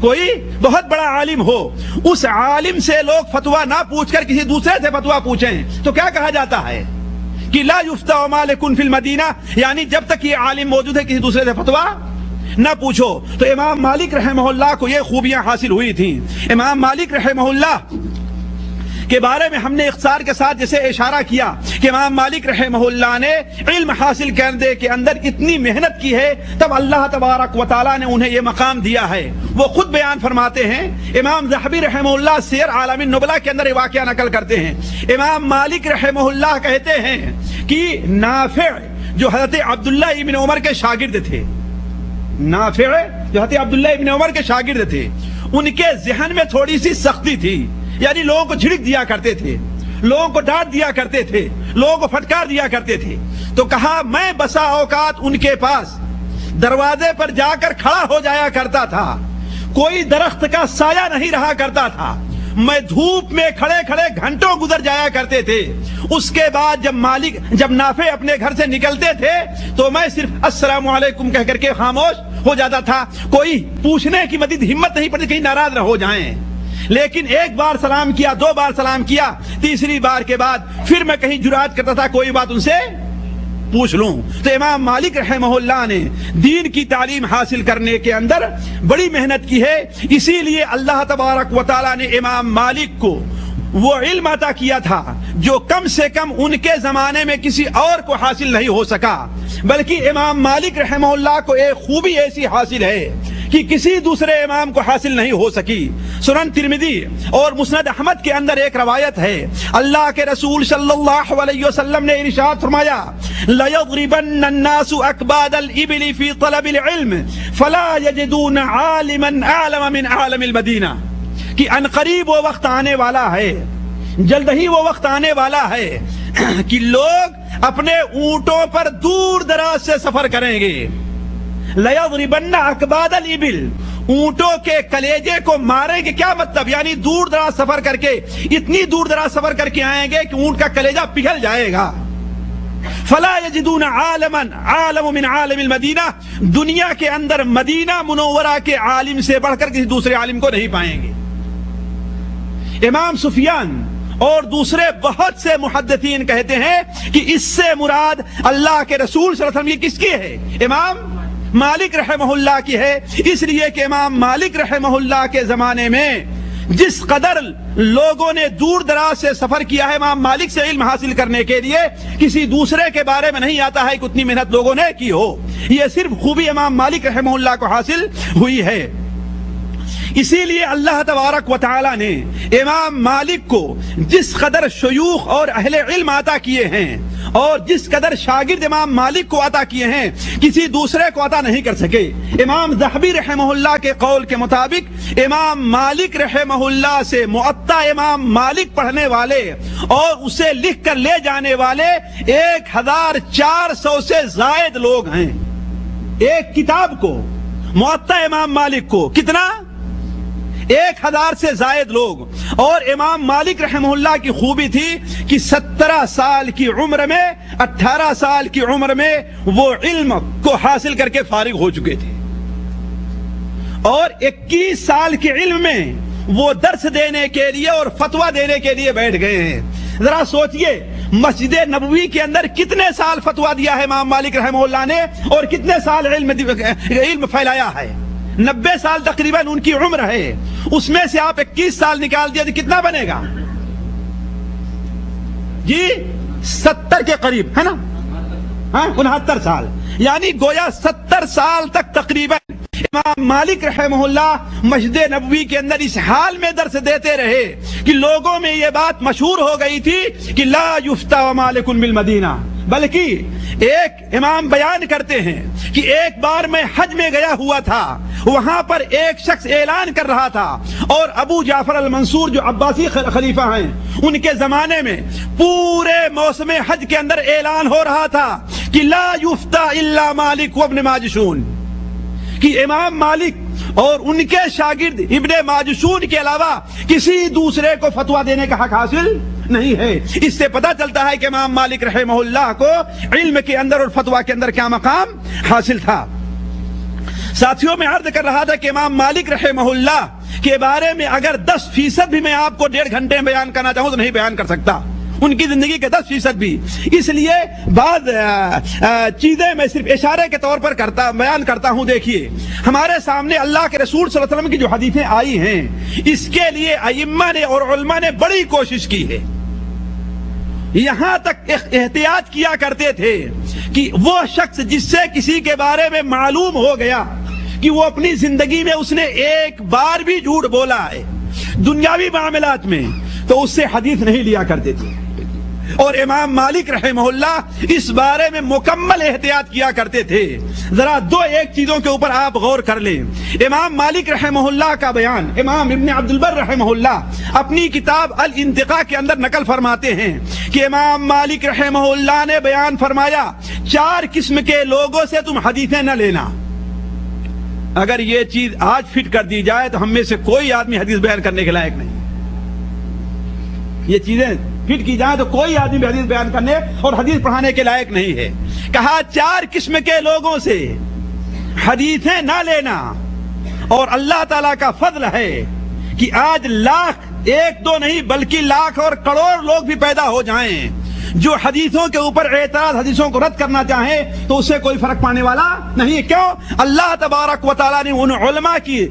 کوئی بہت بڑا عالم ہو، اس عالم سے لوگ فتویٰ نہ پوچھ کر کسی دوسرے سے فتویٰ پوچھیں تو کیا کہا جاتا ہے کہ لا یفتیٰ مالک فی المدینہ، یعنی جب تک یہ عالم موجود ہے کسی دوسرے سے فتویٰ نہ پوچھو۔ تو امام مالک رحمہ اللہ کو یہ خوبیاں حاصل ہوئی تھیں۔ امام مالک رحمہ اللہ کے بارے میں ہم نے اختصار کے ساتھ جیسے اشارہ کیا کہ امام مالک رحمہ اللہ نے علم حاصل کرنے کے اندر اتنی محنت کی ہے، تب اللہ تبارک و تعالیٰ نے انہیں یہ مقام دیا ہے۔ وہ خود بیان فرماتے ہیں، امام ذہبی رحمہ اللہ سیر عالم النبلاء کے اندر یہ واقعہ نقل کرتے ہیں۔ امام مالک رحمہ اللہ کہتے ہیں کہ نافع جو حضرت عبداللہ ابن عمر کے شاگرد تھے، نافع جو حضرت عبداللہ ابن عمر کے شاگرد تھے، ان کے ذہن میں تھوڑی سی سختی تھی، یعنی لوگوں کو جھڑک دیا کرتے تھے، لوگوں کو ڈانٹ دیا کرتے تھے، لوگوں کو پھٹکار دیا کرتے تھے۔ تو کہا میں بسا اوقات ان کے پاس دروازے پر جا کر کھڑا ہو جایا کرتا تھا، کوئی درخت کا سایہ نہیں رہا کرتا تھا، میں دھوپ میں کھڑے کھڑے گھنٹوں گزر جایا کرتے تھے۔ اس کے بعد جب نافع اپنے گھر سے نکلتے تھے تو میں صرف السلام علیکم کہہ کر کے خاموش ہو جاتا تھا، کوئی پوچھنے کی مزید ہمت نہیں پڑتی کہیں ناراض نہ ہو جائیں۔ لیکن ایک بار سلام کیا، دو بار سلام کیا، تیسری بار کے بعد پھر میں کہیں جرات کرتا تھا کوئی بات ان سے پوچھ لوں۔ تو امام مالک رحمہ اللہ نے دین کی تعلیم حاصل کرنے کے اندر بڑی محنت کی ہے، اسی لیے اللہ تبارک و تعالیٰ نے امام مالک کو وہ علم عطا کیا تھا جو کم سے کم ان کے زمانے میں کسی اور کو حاصل نہیں ہو سکا، بلکہ امام مالک رحمہ اللہ کو ایک خوبی ایسی حاصل ہے کہ کسی دوسرے امام کو حاصل نہیں ہو سکی۔ سنن ترمذی اور مسند احمد کے اندر ایک روایت ہے، اللہ کے رسول صلی اللہ علیہ وسلم نے ارشاد فرمایا لَيَضْرِبَنَّ النَّاسُ أَكْبَادَ الْإِبِلِ فِي طَلَبِ الْعِلْمِ فَلَا يَجِدُونَ عَالِمًا أَعْلَمَ مِنْ عَالِمِ الْمَدِينَةِ کہ عنقریب وہ وقت آنے والا ہے، جلد ہی وہ وقت آنے والا ہے کہ لوگ اپنے اونٹوں پر دور دراز سے سفر کریں گے۔ لَيَضْرِبَنَّ أَكْبَادَ الْإِبِلِ اونٹوں کے کلیجے کو ماریں گے، کیا مطلب؟ یعنی دور دراز سفر کر کے، اتنی دور دراز سفر کر کے آئیں گے کہ اونٹ کا کلیجہ پگھل جائے گا۔ فلا يجدون عالما عالم من عالم المدینہ، دنیا کے اندر مدینہ منورہ کے عالم سے بڑھ کر کسی دوسرے عالم کو نہیں پائیں گے۔ امام سفیان اور دوسرے بہت سے محدثین کہتے ہیں کہ اس سے مراد اللہ کے رسول صلی اللہ علیہ وسلم یہ کس کی ہے؟ امام مالک رحمہ اللہ کی ہے، اس لیے کہ امام مالک رحمہ اللہ کے زمانے میں جس قدر لوگوں نے دور دراز سے سفر کیا ہے امام مالک سے علم حاصل کرنے کے لیے، کسی دوسرے کے بارے میں نہیں آتا ہے کہ اتنی محنت لوگوں نے کی ہو، یہ صرف خوبی امام مالک رحمہ اللہ کو حاصل ہوئی ہے۔ اسی لیے اللہ تبارک و تعالی نے امام مالک کو جس قدر شیوخ اور اہل علم عطا کیے ہیں اور جس قدر شاگرد امام مالک کو عطا کیے ہیں کسی دوسرے کو عطا نہیں کر سکے۔ امام ذہبی رحمہ اللہ کے قول کے مطابق امام مالک رحمہ اللہ سے معطا امام مالک پڑھنے والے اور اسے لکھ کر لے جانے والے 1400 سے زائد لوگ ہیں۔ ایک کتاب کو معطا امام مالک کو کتنا؟ 1000 سے زائد لوگ۔ اور امام مالک رحمہ اللہ کی خوبی تھی کہ 17 سال کی عمر میں 18 سال کی عمر میں وہ علم کو حاصل کر کے فارغ ہو چکے تھے، اور 21 سال کے علم میں وہ درس دینے کے لیے اور فتویٰ دینے کے لیے بیٹھ گئے ہیں۔ ذرا سوچئے مسجد نبوی کے اندر کتنے سال فتویٰ دیا ہے امام مالک رحمہ اللہ نے اور کتنے سال علم پھیلایا ہے؟ 90 سال تقریباً ان کی عمر ہے، اس میں سے آپ 21 سال نکال دیا تو کتنا بنے گا جی؟ 70 کے قریب ہے نا، 69 سال، یعنی گویا 70 سال تک تقریباً امام مالک رحمہ اللہ مسجد نبوی کے اندر اس حال میں درس دیتے رہے کہ لوگوں میں یہ بات مشہور ہو گئی تھی کہ لا یفتیٰ مالک بالمدینہ۔ بلکہ ایک امام بیان کرتے ہیں کہ ایک بار میں حج میں گیا ہوا تھا، وہاں پر ایک شخص اعلان کر رہا تھا، اور ابو جعفر المنصور جو عباسی خلیفہ ہیں ان کے زمانے میں پورے موسم حج کے اندر اعلان ہو رہا تھا کہ لا یفتیٰ الا مالک وابن ماجشون، کہ امام مالک اور ان کے شاگرد ابن ماجشون کے علاوہ کسی دوسرے کو فتویٰ دینے کا حق حاصل نہیں ہے۔ اس سے پتہ چلتا ہے کہ امام مالک رحمہ اللہ کو علم کے اندر اور فتویٰ کے اندر کیا مقام حاصل تھا۔ ساتھیوں میں عرض کر رہا تھا کہ امام مالک رحمہ اللہ کے بارے میں اگر 10% بھی میں آپ کو 1.5 گھنٹے میں بیان کرنا چاہوں تو نہیں بیان کر سکتا، ان کی زندگی کے 10% بھی۔ اس لیے بعض چیزیں میں صرف اشارے کے طور پر بیان کرتا ہوں۔ دیکھیے ہمارے سامنے اللہ کے رسول صلی اللہ علیہ وسلم کی جو حدیثیں آئی ہیں، اس کے لیے ائمہ نے اور علماء نے بڑی کوشش کی ہے، یہاں تک احتیاط کیا کرتے تھے کہ وہ شخص جس سے کسی کے بارے میں معلوم ہو گیا کہ وہ اپنی زندگی میں اس نے ایک بار بھی جھوٹ بولا ہے دنیاوی معاملات میں، تو اس سے حدیث نہیں لیا کرتے تھے۔ اور امام مالک رحمہ اللہ اس بارے میں مکمل احتیاط کیا کرتے تھے۔ ذرا ایک چیزوں کے اوپر آپ غور کر لیں۔ امام مالک رحمہ اللہ کا بیان امام ابن عبد البر رحمہ اللہ اپنی کتاب الانتقاء کے اندر نقل فرماتے ہیں کہ امام مالک رحمہ اللہ نے بیان فرمایا 4 قسم کے لوگوں سے تم حدیثیں نہ لینا۔ اگر یہ چیز آج فٹ کر دی جائے تو ہم میں سے کوئی آدمی حدیث بیان کرنے کے لائق نہیں۔ یہ چیزیں فٹ کی جائے تو کوئی آدمی حدیث بیان کرنے اور حدیث پڑھانے کے لائق نہیں ہے۔ کہا 4 قسم کے لوگوں سے حدیثیں نہ لینا، اور اللہ تعالیٰ کا فضل ہے کہ آج لاکھ 1-2 نہیں بلکہ لاکھ اور کروڑ لوگ بھی پیدا ہو جائیں جو حدیثوں کے اوپر اعتراض، حدیثوں کو رد کرنا چاہیں تو اس سے کوئی فرق پانے والا نہیں۔ کیوں؟ اللہ تبارک و تعالیٰ نے ان علماء کی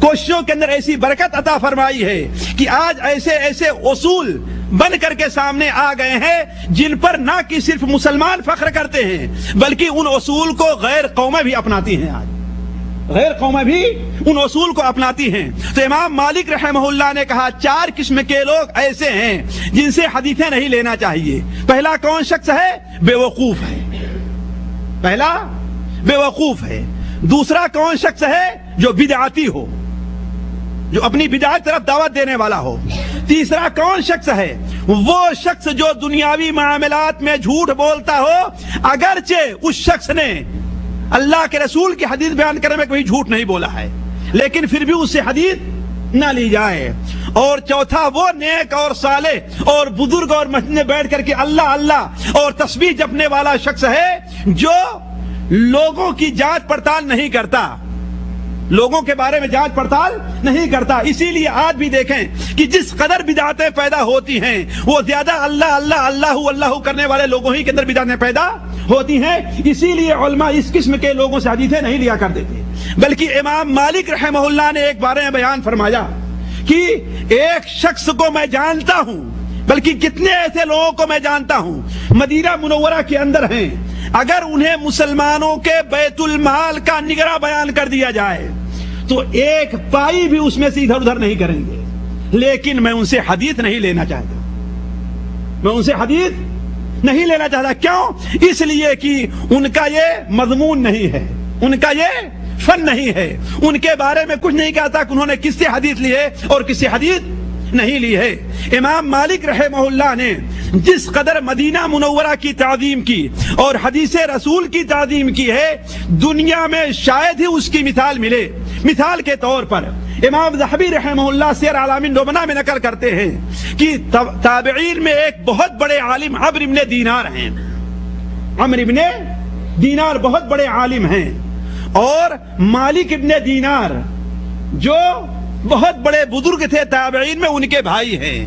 کوششوں کے اندر ایسی برکت عطا فرمائی ہے کہ آج ایسے ایسے اصول بن کر کے سامنے آ گئے ہیں جن پر نہ کہ صرف مسلمان فخر کرتے ہیں بلکہ ان اصول کو غیر قومیں بھی اپناتی ہیں۔ آج غیر قومیں بھی ان اصول کو اپناتی ہیں۔ تو امام مالک رحمہ اللہ نے کہا 4 قسم کے لوگ ایسے ہیں جن سے حدیثیں نہیں لینا چاہیے۔ پہلا کون شخص ہے؟ بے وقوف ہے۔ پہلا بے وقوف ہے۔ دوسرا کون شخص ہے؟ جو بدعتی ہو، جو اپنی بدعت طرف دعوت دینے والا ہو۔ تیسرا کون شخص ہے؟ وہ شخص جو دنیاوی معاملات میں جھوٹ بولتا ہو، اگرچہ اس شخص نے اللہ کے رسول کی حدیث بیان کرنے میں کوئی جھوٹ نہیں بولا ہے لیکن پھر بھی اس سے حدیث نہ لی جائے۔ اور چوتھا وہ نیک اور صالح اور بزرگ اور مسجد میں بیٹھ کر کے اللہ اللہ اور تسبیح جپنے والا شخص ہے جو لوگوں کی جانچ پڑتال نہیں کرتا، لوگوں کے بارے میں جانچ پڑتال نہیں کرتا۔ اسی لیے آج بھی دیکھیں کہ جس قدر بدعتیں پیدا ہوتی ہیں وہ زیادہ اللہ اللہ اللہ اللہ کرنے والے لوگوں ہی کے اندر بدعتیں پیدا ہوتی ہیں۔ اسی لیے علماء اس قسم کے لوگوں سے حدیثیں نہیں لیا کرتے تھے، بلکہ امام مالک رحمہ اللہ نے ایک بارے میں بیان فرمایا کہ ایک شخص کو میں جانتا ہوں، بلکہ کتنے ایسے لوگوں کو میں جانتا ہوں مدینہ منورہ کے اندر ہیں، اگر انہیں مسلمانوں کے بیت المال کا نگراں بیان کر دیا جائے تو ایک پائی بھی اس میں سے ادھر ادھر نہیں کریں گے، لیکن میں ان سے حدیث نہیں لینا چاہتا، میں ان سے حدیث نہیں لینا چاہتا۔ کیوں؟ اس لیے کہ ان کا یہ مضمون نہیں ہے، ان کا یہ فن نہیں ہے، ان کے بارے میں کچھ نہیں کہتا کہ انہوں نے کس سے حدیث لی ہے اور کس سے حدیث نہیں لی ہے۔ امام مالک رحمہ اللہ نے جس قدر مدینہ منورہ کی تعظیم کی اور حدیث رسول کی تعظیم کی ہے، دنیا میں شاید ہی اس کی مثال ملے۔ مثال کے طور پر امام ذہبی رحمہ اللہ سیر اعلام النبلاء میں نقل کرتے ہیں کہ تابعین میں ایک بہت بڑے عالم عمرو بن دینار ہیں، عمرو بن دینار بہت بڑے عالم ہیں، اور مالک ابن دینار جو بہت بڑے بزرگ تھے تابعین میں، ان کے بھائی ہیں۔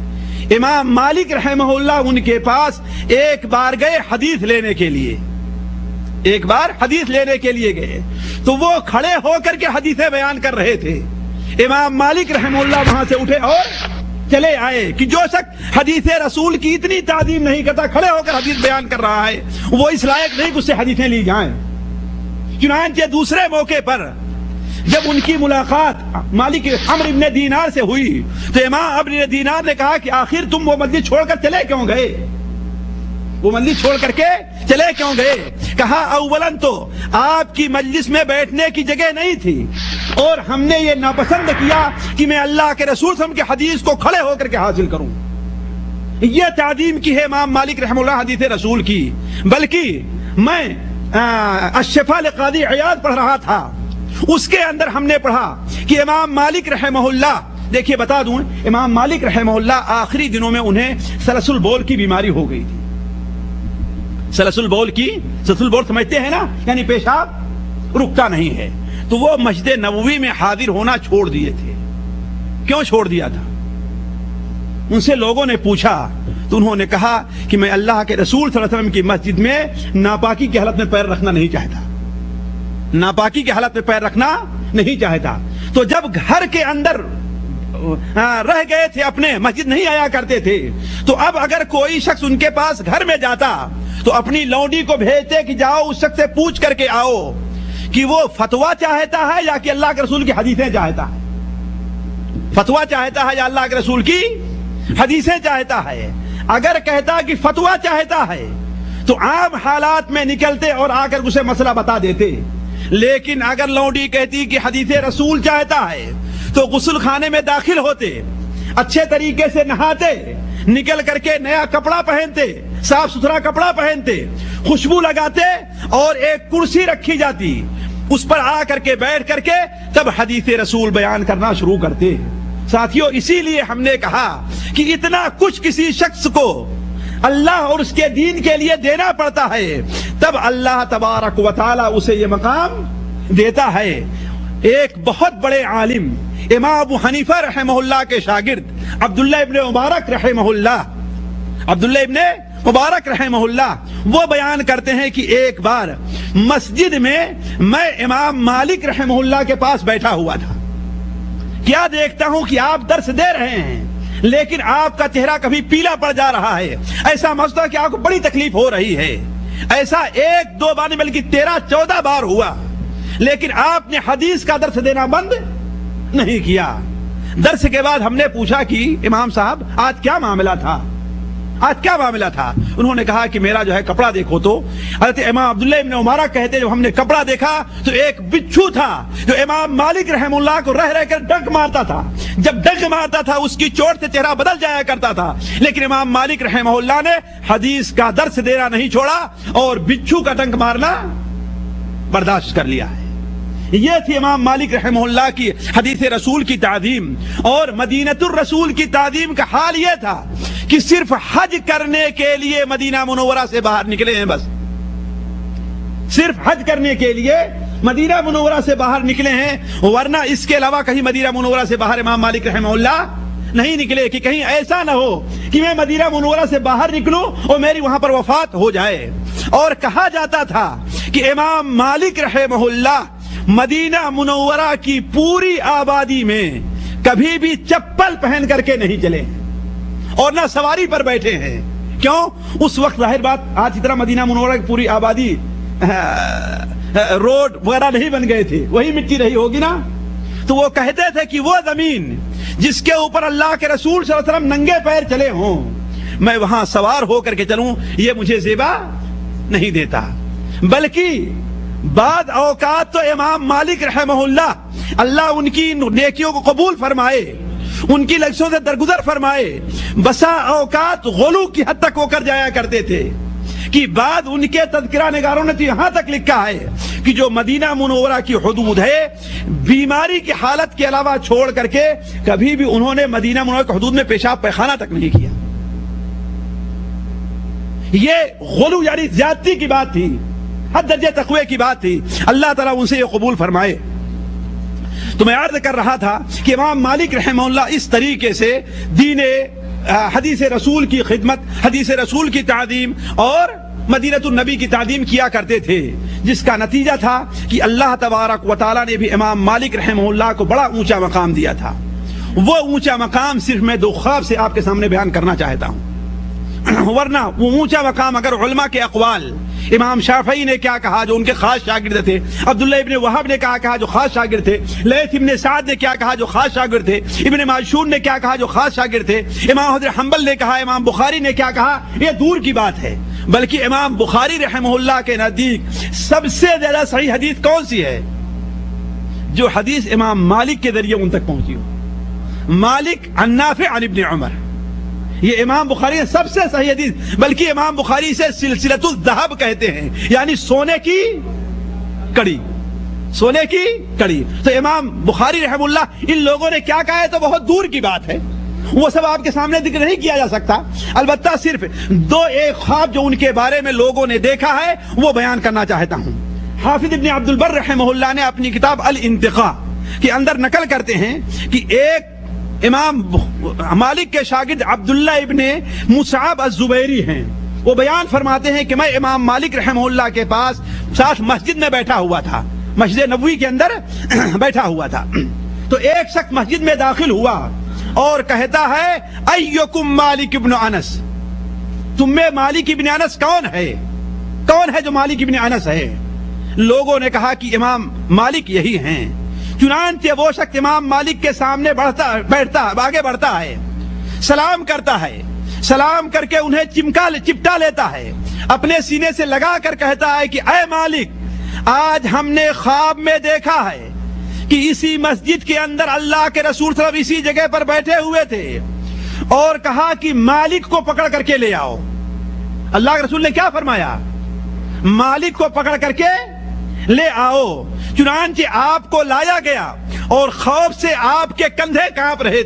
امام مالک رحمہ اللہ ان کے پاس ایک بار گئے حدیث لینے کے لیے، ایک بار حدیث لینے کے لیے گئے تو وہ کھڑے ہو کر کے حدیثیں بیان کر رہے تھے۔ امام مالک رحمہ اللہ وہاں سے اٹھے اور چلے آئے کہ جو شخص حدیث رسول کی اتنی تعظیم نہیں کرتا، کھڑے ہو کر حدیث بیان کر رہا ہے، وہ اس لائق نہیں کہ اس سے حدیثیں لی جائیں۔ چنانچہ دوسرے موقع پر جب ان کی ملاقات مالک عمرو بن دینار سے ہوئی تو امام عمرو بن دینار نے کہا کہ آخر تم وہ مجلس چھوڑ کر چلے کیوں گئے، وہ مجلس چھوڑ کر کے چلے کیوں گئے؟ کہا اولاً تو آپ کی مجلس میں بیٹھنے کی جگہ نہیں تھی، اور ہم نے یہ ناپسند کیا کہ میں اللہ کے رسول صلی اللہ علیہ وسلم کے حدیث کو کھڑے ہو کر کے حاصل کروں۔ یہ تعظیم کی ہے امام مالک رحمہ اللہ حدیث رسول کی۔ بلکہ میں الشفاء لقاضی عیاض پڑھ رہا تھا، اس کے اندر ہم نے پڑھا کہ امام مالک رحمہ اللہ، دیکھیے بتا دوں، امام مالک رحمہ اللہ آخری دنوں میں انہیں سلسل بول کی بیماری ہو گئی تھی۔ سلسل بول سمجھتے ہیں نا، یعنی پیشاب رکتا نہیں ہے۔ تو وہ مسجد نبوی میں حاضر ہونا چھوڑ دیے تھے. کیوں چھوڑ دیا تھا؟ ان سے لوگوں نے پوچھا تو انہوں نے کہا کہ میں اللہ کے رسول صلی اللہ علیہ وسلم کی مسجد میں ناپاکی کی حالت میں پیر رکھنا نہیں چاہتا. ناپاکی کی حالت میں پیر رکھنا نہیں چاہتا. تو جب گھر کے اندر رہ گئے تھے اپنے، مسجد نہیں آیا کرتے تھے، تو اب اگر کوئی شخص ان کے پاس گھر میں جاتا تو اپنی لونڈی کو بھیجتے کہ جاؤ اس شخص سے پوچھ کر کے آؤ کہ وہ فتویٰ چاہتا ہے یا کہ اللہ کے رسول کی حدیثیں چاہتا ہے. فتویٰ چاہتا ہے یا اللہ کے رسول کی حدیثیں چاہتا ہے. اگر کہتا کہ فتویٰ چاہتا ہے تو عام حالات میں نکلتے اور آ کر اسے مسئلہ بتا دیتے. لیکن اگر لونڈی کہتی کہ حدیث رسول چاہتا ہے تو غسل خانے میں داخل ہوتے، اچھے طریقے سے نہاتے، نکل کر کے نیا کپڑا پہنتے، صاف ستھرا کپڑا پہنتے، خوشبو لگاتے، اور ایک کرسی رکھی جاتی، اس پر آ کر کے بیٹھ کر کے تب حدیث رسول بیان کرنا شروع کرتے. ساتھیوں، اسی لیے ہم نے کہا کہ اتنا کچھ کسی شخص کو اللہ اور اس کے دین کے لیے دینا پڑتا ہے تب اللہ تبارک و تعالی اسے یہ مقام دیتا ہے. ایک بہت بڑے عالم امام ابو حنیفہ رحمہ اللہ کے شاگرد عبداللہ ابن مبارک رحمہ اللہ وہ بیان کرتے ہیں کہ ایک بار مسجد میں میں امام مالک رحمہ اللہ کے پاس بیٹھا ہوا تھا. کیا دیکھتا ہوں کہ آپ درس دے رہے ہیں لیکن آپ کا چہرہ کبھی پیلا پڑ جا رہا ہے. ایسا محسوس ہے کہ آپ کو بڑی تکلیف ہو رہی ہے. ایسا 1-2 بار بلکہ 13-14 بار ہوا، لیکن آپ نے حدیث کا درس دینا بند نہیں کیا. درس کے بعد ہم نے پوچھا کہ امام صاحب آج کیا معاملہ تھا؟ انہوں نے کہا کہ میرا جو ہے کپڑا دیکھو. تو حضرت امام عبداللہ ابن عمارہ کہتے جب ہم نے کپڑا دیکھا تو ایک بچھو تھا جو امام مالک رحم اللہ کو رہ کر ڈنک مارتا تھا. جب ڈنک مارتا تھا اس کی چوٹ سے چہرہ بدل جایا کرتا تھا، لیکن امام مالک رحمہ اللہ نے حدیث کا درس دینا نہیں چھوڑا اور بچھو کا ڈنک مارنا برداشت کر لیا ہے. یہ تھی امام مالک رحمہ اللہ کی حدیث رسول کی تعظیم. اور مدینۃ الرسول کی تعظیم کا حال یہ تھا کہ صرف حج کرنے کے لیے مدینہ منورہ سے باہر نکلے ہیں. بس صرف حج کرنے کے لیے مدینہ منورہ سے باہر نکلے ہیں، ورنہ اس کے علاوہ کہیں مدینہ منورہ سے باہر امام مالک رحمہ اللہ نہیں نکلے کہ کہیں ایسا نہ ہو کہ میں مدینہ منورہ سے باہر نکلوں اور میری وہاں پر وفات ہو جائے. اور کہا جاتا تھا کہ امام مالک رحمہ اللہ مدینہ منورہ کی پوری آبادی میں کبھی بھی چپل پہن کر کے نہیں چلے اور نہ سواری پر بیٹھے ہیں. کیوں؟ اس وقت ظاہر بات آج کی طرح مدینہ منورہ کی پوری آبادی روڈ وغیرہ نہیں بن گئے تھے، وہی مٹی رہی ہوگی نا. تو وہ کہتے تھے کہ وہ زمین جس کے اوپر اللہ کے رسول صلی اللہ علیہ وسلم ننگے پیر چلے ہوں، میں وہاں سوار ہو کر کے چلوں، یہ مجھے زیبا نہیں دیتا. بلکہ بعد اوقات تو امام مالک رحمہ اللہ ان کی نیکیوں کو قبول فرمائے، ان کی لذتوں سے درگزر فرمائے، بسا اوقات غلو کی حد تک ہو کر جایا کرتے تھے کہ بعد ان کے تذکرہ نگاروں نے تو یہاں تک لکھا ہے کہ جو مدینہ منورہ کی حدود ہے بیماری کی حالت کے علاوہ چھوڑ کر کے کبھی بھی انہوں نے مدینہ منورہ کی حدود میں پیشاب پیخانہ تک نہیں کیا. یہ غلو یعنی زیادتی کی بات تھی، حد درجے تقوی کی بات تھی. اللہ تعالیٰ ان سے یہ قبول فرمائے. تو میں عرض کر رہا تھا کہ امام مالک رحمہ اللہ اس طریقے سے دین حدیث رسول کی خدمت، حدیث رسول کی تعظیم اور مدینۃ النبی کی تعظیم کیا کرتے تھے، جس کا نتیجہ تھا کہ اللہ تبارک و تعالیٰ نے بھی امام مالک رحمہ اللہ کو بڑا اونچا مقام دیا تھا. وہ اونچا مقام صرف میں 2 خواب سے آپ کے سامنے بیان کرنا چاہتا ہوں، ورنہ وہ اونچا مقام اگر علماء کے اقوال، امام شافعی نے کیا کہا جو ان کے خاص شاگرد تھے، عبداللہ ابن وہب نے کیا کہا جو خاص شاگرد تھے، لیث ابن سعد نے کیا کہا جو خاص شاگرد تھے، ابن ماجشون نے کیا کہا جو خاص شاگرد تھے، امام احمد حنبل نے کہا، امام بخاری نے کیا کہا، یہ دور کی بات ہے. بلکہ امام بخاری رحمہ اللہ کے نزدیک سب سے زیادہ صحیح حدیث کون سی ہے؟ جو حدیث امام مالک کے ذریعے ان تک پہنچی ہو. مالک عن نافع عن ابن عمر، یہ امام بخاری سب سے صحیح حدیث. بلکہ امام بخاری سے سلسلۃ الذہب کہتے ہیں، یعنی سونے کی کڑی، سونے کی کڑی. تو امام بخاری رحم اللہ ان لوگوں نے کیا کہا ہے تو بہت دور کی بات ہے، وہ سب آپ کے سامنے ذکر نہیں کیا جا سکتا. البتہ صرف 2 خواب جو ان کے بارے میں لوگوں نے دیکھا ہے وہ بیان کرنا چاہتا ہوں. حافظ ابن عبد البر رحمہ اللہ نے اپنی کتاب الانتقاء کے اندر نقل کرتے ہیں کہ ایک امام مالک کے شاگرد عبداللہ ابن مصعب الزبیری ہیں، وہ بیان فرماتے ہیں کہ میں امام مالک رحمہ اللہ کے پاس ساتھ مسجد میں بیٹھا ہوا تھا، مسجد نبوی کے اندر بیٹھا ہوا تھا، تو ایک شخص مسجد میں داخل ہوا اور کہتا ہے ایکم مالک ابن انس، تم میں مالک ابن انس کون ہے جو مالک ابن انس ہے؟ لوگوں نے کہا کہ امام مالک یہی ہیں۔ چنانچہ وہ شخص امام مالک کے سامنے آگے بڑھتا ہے، سلام کرتا ہے، سلام کر کے انہیں چپٹا لیتا ہے، اپنے سینے سے لگا کر کہتا ہے کہ اے مالک، آج ہم نے خواب میں دیکھا ہے کہ اسی مسجد کے اندر اللہ کے رسول صلی اللہ علیہ وسلم اسی جگہ پر بیٹھے ہوئے تھے اور کہا کہ مالک کو پکڑ کر کے لے آؤ۔ اللہ کے رسول نے کیا فرمایا؟ مالک کو پکڑ کر کے لے آؤ۔ چنانچہ آپ کو لایا گیا اور خوف سے آپ کے کندھے کانپ رہے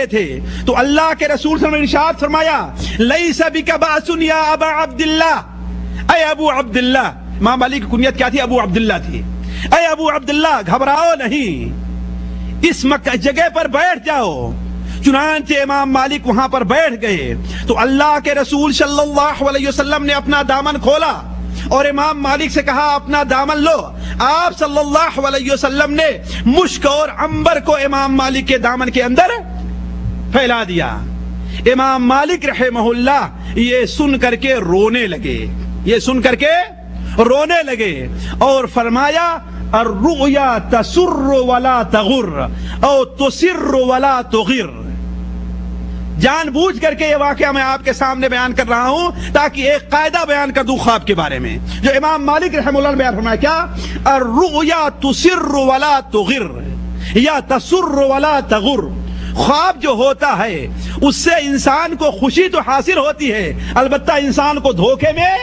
تھے، تو اللہ کے رسول صلی اللہ علیہ وسلم نے ارشاد فرمایا لیس بک باس یا ابا عبداللہ، اے ابو عبداللہ، امام مالک کی کنیت کیا تھی؟ ابو عبداللہ تھی، اے ابو عبداللہ گھبراؤ نہیں، اس جگہ پر بیٹھ جاؤ۔ چنانچہ امام مالک وہاں پر بیٹھ گئے تو اللہ کے رسول صلی اللہ علیہ وسلم نے اپنا دامن کھولا اور امام مالک سے کہا اپنا دامن لو۔ آپ صلی اللہ علیہ وسلم نے مشک اور عنبر کو امام مالک کے دامن کے اندر پھیلا دیا۔ امام مالک رحمہ اللہ یہ سن کر کے رونے لگے اور فرمایا الرؤیا تسر ولا تغر او تسر ولا تغر۔ جان بوجھ کر کے یہ واقعہ میں آپ کے سامنے بیان کر رہا ہوں تاکہ ایک قاعدہ بیان کر دوں خواب کے بارے میں جو امام مالک رحمہ اللہ نے بیان فرمایا۔ کیا؟ الرؤیا تسر ولا تغر یا تسر ولا تغر۔ خواب جو ہوتا ہے اس سے انسان کو خوشی تو حاصل ہوتی ہے، البتہ انسان کو دھوکے میں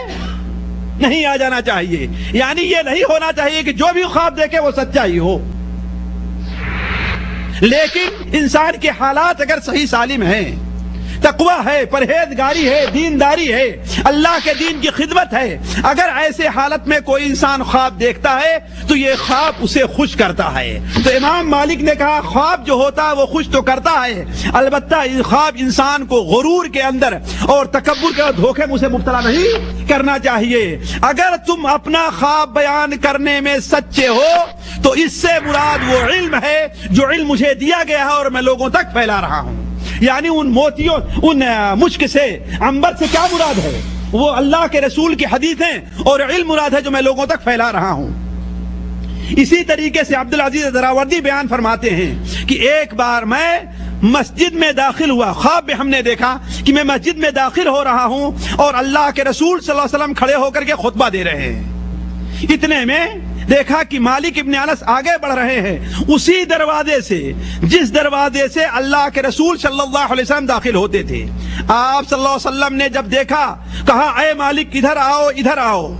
نہیں آ جانا چاہیے، یعنی یہ نہیں ہونا چاہیے کہ جو بھی خواب دیکھے وہ سچائی ہو، لیکن انسان کے حالات اگر صحیح سالم ہیں، تقوی ہے، پرہیزگاری ہے، دینداری ہے، اللہ کے دین کی خدمت ہے، اگر ایسے حالت میں کوئی انسان خواب دیکھتا ہے تو یہ خواب اسے خوش کرتا ہے۔ تو امام مالک نے کہا خواب جو ہوتا ہے وہ خوش تو کرتا ہے، البتہ خواب انسان کو غرور کے اندر اور تکبر کے دھوکے میں اسے مبتلا نہیں کرنا چاہیے۔ اگر تم اپنا خواب بیان کرنے میں سچے ہو تو اس سے مراد وہ علم ہے جو علم مجھے دیا گیا ہے اور میں لوگوں تک پھیلا رہا ہوں، یعنی ان موتیوں، ان مشک سے، عنبر سے کیا مراد ہے؟ وہ اللہ کے رسول کی حدیثیں اور علم مراد ہے جو میں لوگوں تک پھیلا رہا ہوں۔ اسی طریقے سے عبدالعزیز دراوردی بیان فرماتے ہیں کہ ایک بار میں مسجد میں داخل ہوا، خواب میں ہم نے دیکھا کہ میں مسجد میں داخل ہو رہا ہوں اور اللہ کے رسول صلی اللہ علیہ وسلم کھڑے ہو کر کے خطبہ دے رہے ہیں۔ اتنے میں دیکھا کہ مالک ابن انس آگے بڑھ رہے ہیں، اسی دروازے سے جس دروازے سے اللہ کے رسول صلی اللہ علیہ وسلم داخل ہوتے تھے۔ آپ صلی اللہ علیہ وسلم نے جب دیکھا کہا اے مالک ادھر آؤ ادھر آؤ۔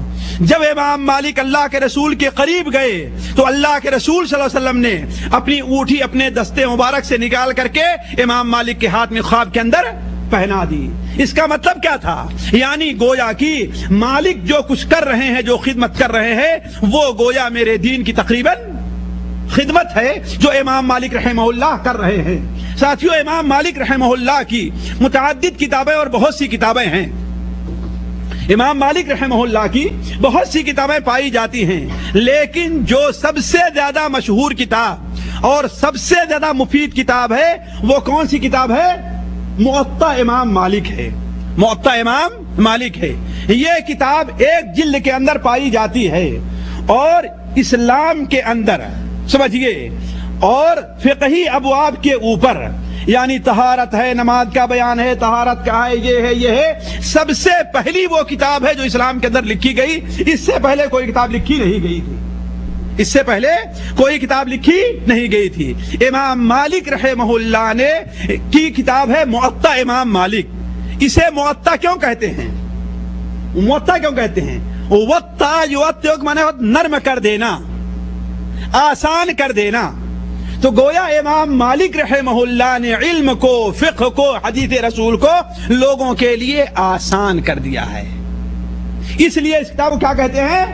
جب امام مالک اللہ کے رسول کے قریب گئے تو اللہ کے رسول صلی اللہ علیہ وسلم نے اپنی اونٹھی اپنے دستے مبارک سے نکال کر کے امام مالک کے ہاتھ میں خواب کے اندر پہنا دی۔ اس کا مطلب کیا تھا؟ یعنی گویا کی مالک جو کچھ کر رہے ہیں، جو خدمت کر رہے ہیں، وہ گویا میرے دین کی تقریباً خدمت ہے جو امام مالک رحمہ اللہ کر رہے ہیں۔ ساتھیو، امام مالک رحمہ اللہ کی متعدد کتابیں اور بہت سی کتابیں ہیں، امام مالک رحمہ اللہ کی بہت سی کتابیں پائی جاتی ہیں، لیکن جو سب سے زیادہ مشہور کتاب اور سب سے زیادہ مفید کتاب ہے وہ کون سی کتاب ہے؟ موطا امام مالک ہے۔ موطا امام مالک ہے، یہ کتاب ایک جلد کے اندر پائی جاتی ہے اور اسلام کے اندر سمجھیے اور فقہی ابواب کے اوپر، یعنی طہارت ہے، نماز کا بیان ہے، طہارت کا ہے، یہ ہے، سب سے پہلی وہ کتاب ہے جو اسلام کے اندر لکھی گئی۔ اس سے پہلے کوئی کتاب لکھی نہیں گئی تھی، اس سے پہلے کوئی کتاب لکھی نہیں گئی تھی۔ امام مالک رحمہ اللہ نے کی کتاب ہے موطا امام مالک۔ اسے موطا کیوں کہتے ہیں؟ موطا کیوں کہتے ہیں؟ وطا یوطا معنی نرم کر دینا، آسان کر دینا۔ تو گویا امام مالک رحمہ اللہ نے علم کو، فقہ کو، حدیث رسول کو لوگوں کے لیے آسان کر دیا ہے۔ اس لیے اس کتاب کو کیا کہتے ہیں؟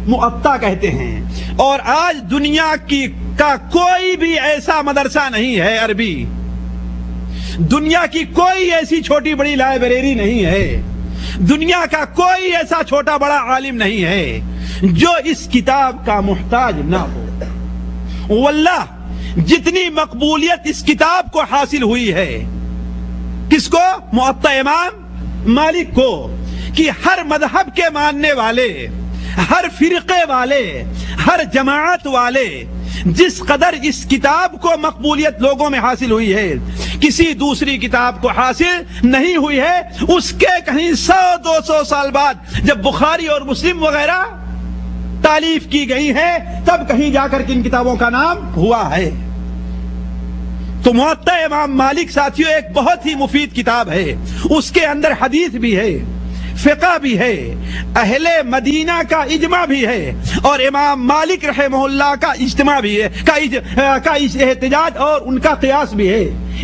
موطا کہتے ہیں۔ اور آج دنیا کا کوئی بھی ایسا مدرسہ نہیں ہے عربی، دنیا کی کوئی ایسی چھوٹی بڑی لائبریری نہیں ہے، دنیا کا کوئی ایسا چھوٹا بڑا عالم نہیں ہے جو اس کتاب کا محتاج نہ ہو۔ واللہ جتنی مقبولیت اس کتاب کو حاصل ہوئی ہے، کس کو؟ موطا امام مالک کو، کہ ہر مذہب کے ماننے والے، ہر فرقے والے، ہر جماعت والے جس قدر اس کتاب کو مقبولیت لوگوں میں حاصل ہوئی ہے، کسی دوسری کتاب کو حاصل نہیں ہوئی ہے۔ اس کے کہیں 100-200 سال بعد جب بخاری اور مسلم وغیرہ تالیف کی گئی ہے، تب کہیں جا کر کن کتابوں کا نام ہوا ہے۔ تو موطا امام مالک ساتھیوں ایک بہت ہی مفید کتاب ہے، اس کے اندر حدیث بھی ہے، فقہ بھی ہے، اہل مدینہ کا اجماع بھی ہے، اور امام مالک رحمہ اللہ کا اجتماع بھی ہے، کا احتجاج اور ان کا قیاس بھی ہے۔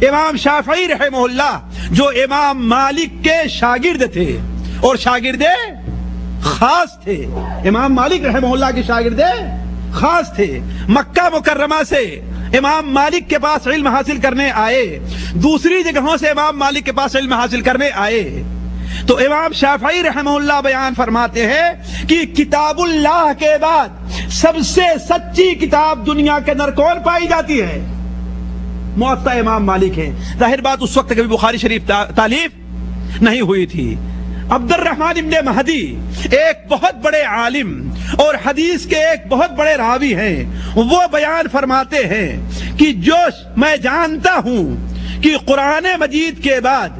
امام شافعی رحمہ اللہ جو امام مالک کے شاگرد تھے اور شاگرد خاص تھے، امام مالک رحمہ اللہ کے شاگرد خاص تھے، مکہ مکرمہ سے امام مالک کے پاس علم حاصل کرنے آئے، دوسری جگہوں سے امام مالک کے پاس علم حاصل کرنے آئے، تو امام شافعی رحمہ اللہ بیان فرماتے ہیں کہ کتاب اللہ کے بعد سب سے سچی کتاب دنیا کے اندر کون پائی جاتی ہے؟ موطا امام مالک ہے۔ ظاہر بات اس وقت کبھی بخاری شریف تالیف نہیں ہوئی تھی۔ عبد الرحمن ابن مہدی ایک بہت بڑے عالم اور حدیث کے ایک بہت بڑے راوی ہیں، وہ بیان فرماتے ہیں کہ جو میں جانتا ہوں کہ قرآن مجید کے بعد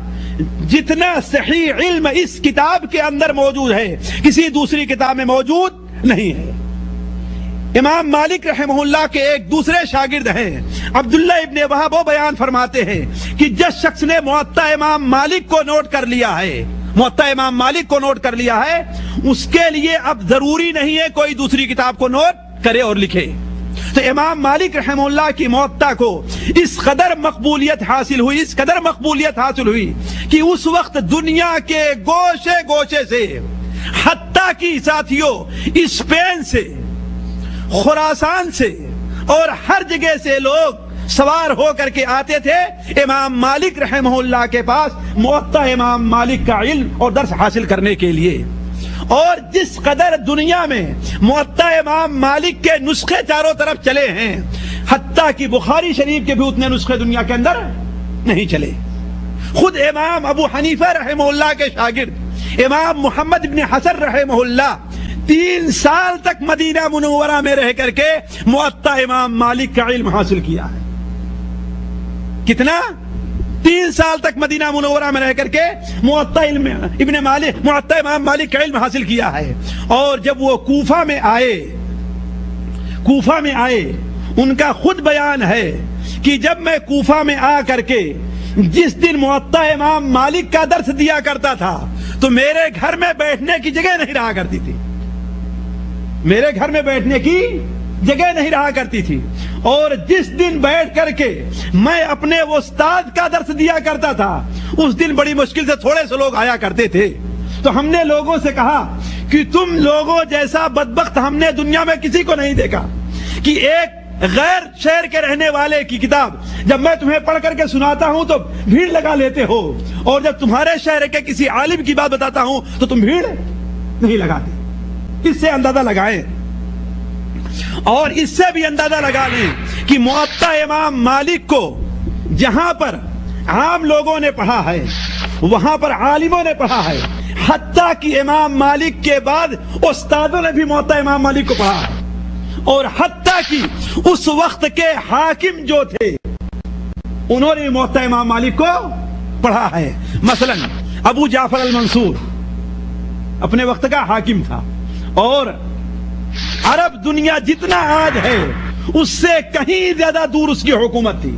جتنا صحیح علم اس کتاب کے اندر موجود ہے کسی دوسری کتاب میں موجود نہیں ہے۔ امام مالک رحمہ اللہ کے ایک دوسرے شاگرد ہیں عبداللہ ابن وہب، وہ بیان فرماتے ہیں کہ جس شخص نے موطا امام مالک کو نوٹ کر لیا ہے، موطا امام مالک کو نوٹ کر لیا ہے، اس کے لیے اب ضروری نہیں ہے کوئی دوسری کتاب کو نوٹ کرے اور لکھے۔ تو امام مالک رحمہ اللہ کی موطا کو اس قدر مقبولیت حاصل ہوئی، اس قدر مقبولیت حاصل ہوئی کہ اس وقت دنیا کے گوشے گوشے سے، حتیٰ کہ ساتھیوں اسپین سے، خراسان سے اور ہر جگہ سے لوگ سوار ہو کر کے آتے تھے امام مالک رحمہ اللہ کے پاس موطا امام مالک کا علم اور درس حاصل کرنے کے لیے۔ اور جس قدر دنیا میں موطا امام مالک کے نسخے چاروں طرف چلے ہیں، حتیٰ کہ بخاری شریف کے بھی اتنے نسخے دنیا کے اندر نہیں چلے۔ خود امام ابو حنیفہ رحمہ اللہ کے شاگرد امام محمد بن حسن رحمہ اللہ 3 سال تک مدینہ منورہ میں رہ کر کے موطا امام مالک کا علم حاصل کیا ہے۔ کتنا؟ 3 سال تک مدینہ منورہ میں رہ کر کے موطا امام مالک کا علم حاصل کیا ہے۔ اور جب وہ کوفہ میں آئے ان کا خود بیان ہے کہ جب میں کوفہ میں آ کر کے جس دن موطا امام مالک کا درس دیا کرتا تھا تو میرے گھر میں بیٹھنے کی جگہ نہیں رہا کرتی تھی، میرے گھر میں بیٹھنے کی جگہ نہیں رہا کرتی تھی، اور جس دن بیٹھ کر کے میں اپنے استاد کا درس دیا کرتا تھا اس دن بڑی مشکل سے تھوڑے سے لوگ آیا کرتے تھے۔ تو ہم نے لوگوں سے کہا کہ تم لوگوں جیسا بدبخت ہم نے دنیا میں کسی کو نہیں دیکھا کہ ایک غیر شہر کے رہنے والے کی کتاب جب میں تمہیں پڑھ کر کے سناتا ہوں تو بھیڑ لگا لیتے ہو، اور جب تمہارے شہر کے کسی عالم کی بات بتاتا ہوں تو تم بھیڑ نہیں لگاتے۔ اس سے اندازہ لگائیں اور اس سے بھی اندازہ لگا لیں کہ موطا امام مالک کو جہاں پر عام لوگوں نے پڑھا ہے وہاں پر عالموں نے پڑھا ہے، حتیٰ کہ امام مالک کے بعد استادوں نے بھی موطا امام مالک کو پڑھا ہے، اور حتیٰ کہ اس وقت کے حاکم جو تھے انہوں نے موطا امام مالک کو پڑھا ہے۔ مثلا ابو جعفر المنصور اپنے وقت کا حاکم تھا، اور عرب دنیا جتنا آج ہے اس سے کہیں زیادہ دور اس کی حکومت تھی،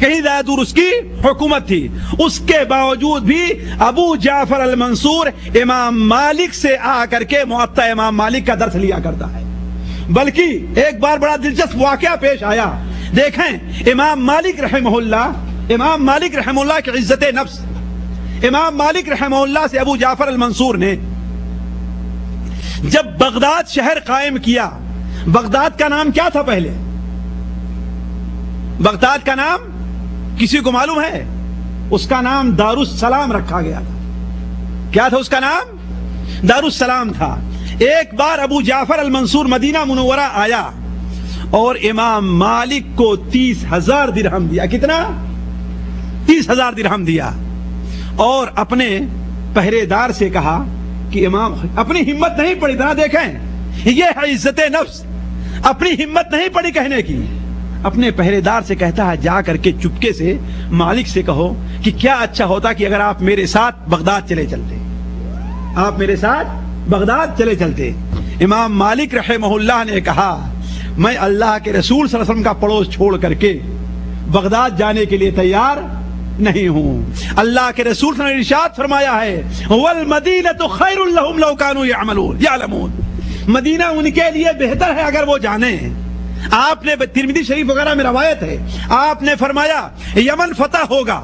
کہیں زیادہ دور اس کی حکومت تھی۔ اس کے باوجود بھی ابو جعفر المنصور امام مالک سے آ کر کے موطا امام مالک کا درس لیا کرتا ہے۔ بلکہ ایک بار بڑا دلچسپ واقعہ پیش آیا، دیکھیں امام مالک رحمہ اللہ کی عزت نفس، امام مالک رحمہ اللہ سے ابو جعفر المنصور نے جب بغداد شہر قائم کیا، بغداد کا نام کیا تھا پہلے؟ بغداد کا نام کسی کو معلوم ہے؟ اس کا نام دارالسلام رکھا گیا تھا۔ کیا تھا اس کا نام؟ دارالسلام تھا۔ ایک بار ابو جعفر المنصور مدینہ منورہ آیا اور امام مالک کو 30,000 درہم دیا۔ کتنا؟ 30,000 درہم دیا، اور اپنے پہرے دار سے کہا کہ امام، اپنی ہمت نہیں پڑی، ذرا دیکھیں، یہ ہے عزت نفس، اپنی ہمت نہیں پڑی کہنے کی۔ اپنے پہرے دار سے کہتا ہے جا کر کے چپکے سے مالک سے کہو کہ کیا اچھا ہوتا کہ اگر آپ میرے ساتھ بغداد چلے چلتے، آپ میرے ساتھ بغداد چلے چلتے۔ امام مالک رحمہ اللہ نے کہا میں اللہ کے رسول صلی اللہ علیہ وسلم کا پڑوس چھوڑ کر کے بغداد جانے کے لیے تیار نہیں ہوں۔ اللہ کے رسول صلی اللہ علیہ وسلم نے ارشاد فرمایا ہے وَالْمَدِينَةُ خَيْرٌ لَهُمْ لَوْ كَانُوا يَعْمَلُونَ، مدینہ ان کے لیے بہتر ہے اگر وہ جانیں۔ آپ نے ترمذی شریف وغیرہ میں روایت ہے، آپ نے فرمایا یمن فتح ہوگا،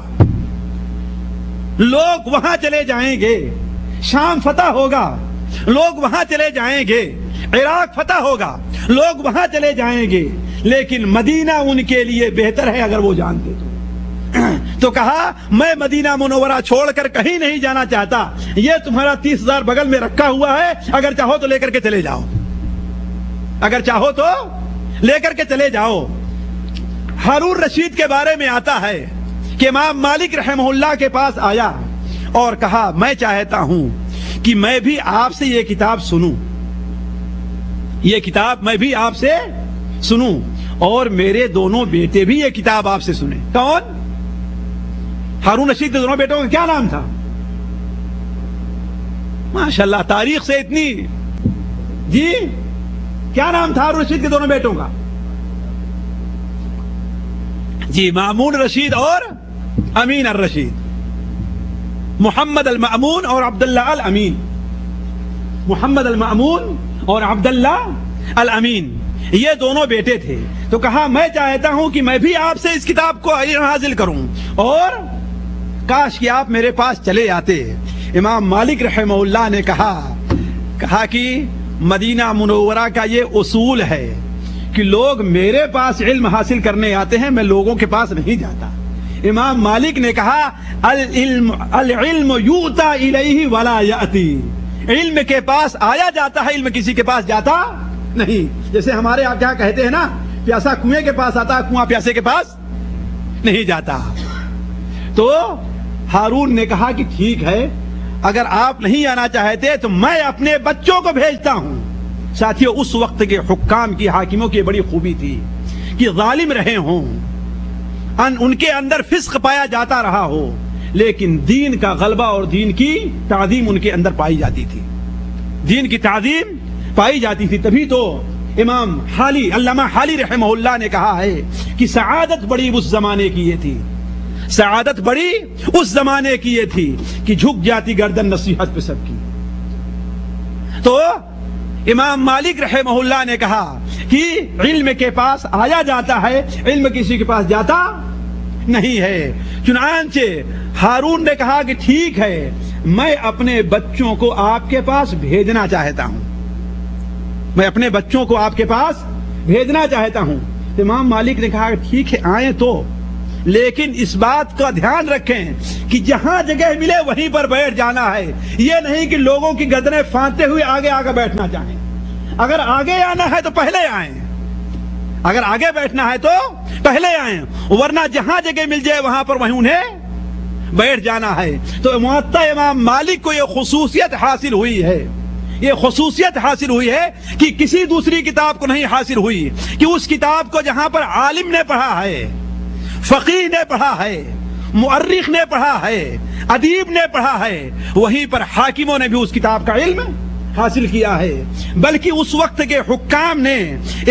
لوگ وہاں چلے جائیں گے، شام فتح ہوگا، لوگ وہاں چلے جائیں گے، عراق فتح ہوگا، لوگ وہاں چلے جائیں گے، لیکن مدینہ ان کے لیے بہتر ہے اگر وہ جانتے تو کہا میں مدینہ منورہ چھوڑ کر کہیں نہیں جانا چاہتا، یہ تمہارا 30,000 بغل میں رکھا ہوا ہے، اگر چاہو تو لے کر کے چلے جاؤ، اگر چاہو تو لے کر کے چلے جاؤ۔ ہارون رشید کے بارے میں آتا ہے کہ امام مالک رحمہ اللہ کے پاس آیا اور کہا میں چاہتا ہوں کہ میں بھی آپ سے یہ کتاب سنوں، یہ کتاب میں بھی آپ سے سنوں، اور میرے دونوں بیٹے بھی یہ کتاب آپ سے سنیں۔ کون؟ ہارون رشید کے دونوں بیٹوں کا کیا نام تھا؟ ماشاءاللہ تاریخ سے اتنی، جی کیا نام تھا ہارون رشید کے دونوں بیٹوں کا؟ جی مامون رشید اور امین الرشید، محمد المأمون اور عبداللہ الامین، محمد المأمون اور عبداللہ الامین، یہ دونوں بیٹے تھے۔ تو کہا میں چاہتا ہوں کہ میں بھی آپ سے اس کتاب کو حاصل کروں، اور کاش کہ آپ میرے پاس چلے آتے۔ امام مالک رحمہ اللہ نے کہا کہ مدینہ منورہ کا یہ اصول ہے کہ لوگ میرے پاس علم حاصل کرنے آتے ہیں، میں لوگوں کے پاس نہیں جاتا۔ امام مالک نے کہا العلم یؤتی الیہ ولا یأتی، علم کے پاس آیا جاتا ہے، علم کسی کے پاس جاتا نہیں۔ جیسے ہمارے آپ کیا کہتے ہیں نا، پیاسا کنویں کے پاس آتا ہے، کنواں پیاسے کے پاس نہیں جاتا۔ تو ہارون نے کہا کہ ٹھیک ہے، اگر آپ نہیں آنا چاہتے تو میں اپنے بچوں کو بھیجتا ہوں۔ ساتھیوں اس وقت کے حکام کی، حاکموں کی بڑی خوبی تھی کہ ظالم رہے ہوں، ان کے اندر فسق پایا جاتا رہا ہو، لیکن دین کا غلبہ اور دین کی تعظیم ان کے اندر پائی جاتی تھی، دین کی تعظیم پائی جاتی تھی۔ تبھی تو امام حالی، علامہ حالی رحمہ اللہ نے کہا ہے کہ سعادت بڑی اس زمانے کی یہ تھی، سعادت بڑی اس زمانے کی یہ تھی کہ جھک جاتی گردن نصیحت پہ سب کی۔ تو امام مالک رحمہ اللہ نے کہا کہ علم کے پاس آیا جاتا ہے، علم کسی کے پاس جاتا نہیں ہے۔ چنانچہ ہارون نے کہا کہ ٹھیک ہے، میں اپنے بچوں کو آپ کے پاس بھیجنا چاہتا ہوں، میں اپنے بچوں کو آپ کے پاس بھیجنا چاہتا ہوں۔ امام مالک نے کہا کہ ٹھیک ہے آئیں تو، لیکن اس بات کا دھیان رکھیں کہ جہاں جگہ ملے وہیں پر بیٹھ جانا ہے، یہ نہیں کہ لوگوں کی گردنیں پھاندتے ہوئے آگے آگے بیٹھنا چاہیں۔ اگر آگے آنا ہے تو پہلے آئیں، اگر آگے بیٹھنا ہے تو پہلے آئیں، ورنہ جہاں جگہ مل جائے وہاں پر وہیں انہیں بیٹھ جانا ہے۔ تو موطا امام مالک کو یہ خصوصیت حاصل ہوئی ہے، یہ خصوصیت حاصل ہوئی ہے کہ کسی دوسری کتاب کو نہیں حاصل ہوئی، کہ اس کتاب کو جہاں پر عالم نے پڑھا ہے، فقیہ نے پڑھا ہے، مؤرخ نے پڑھا ہے، ادیب نے پڑھا ہے، وہیں پر حاکموں نے بھی اس کتاب کا علم حاصل کیا ہے۔ بلکہ اس وقت کے حکام نے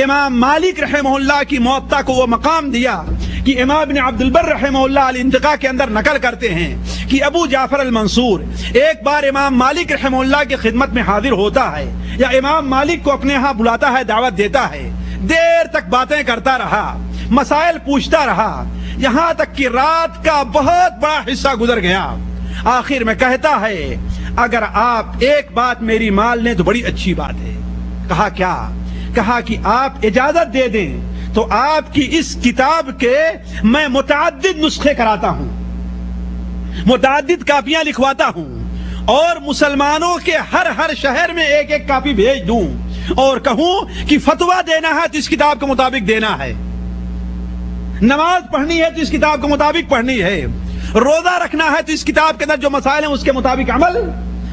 امام مالک رحمہ اللہ کی موطا کو وہ مقام دیا کہ امام ابن عبد البر رحمہ اللہ الانتقاء کے اندر نقل کرتے ہیں کہ ابو جعفر المنصور ایک بار امام مالک رحمہ اللہ کی خدمت میں حاضر ہوتا ہے، یا امام مالک کو اپنے ہاں بلاتا ہے، دعوت دیتا ہے، دیر تک باتیں کرتا رہا، مسائل پوچھتا رہا، یہاں تک کہ رات کا بہت بڑا حصہ گزر گیا۔ آخر میں کہتا ہے اگر آپ ایک بات میری مان لیں تو بڑی اچھی بات ہے۔ کہا کیا؟ کہا کہ آپ اجازت دے دیں تو آپ کی اس کتاب کے میں متعدد نسخے کراتا ہوں، متعدد کاپیاں لکھواتا ہوں، اور مسلمانوں کے ہر شہر میں ایک ایک کاپی بھیج دوں، اور کہوں کہ فتویٰ دینا ہے تو اس کتاب کے مطابق دینا ہے، نماز پڑھنی ہے تو اس کتاب کے مطابق پڑھنی ہے، روزہ رکھنا ہے تو اس کتاب کے اندر جو مسائل ہیں اس کے مطابق عمل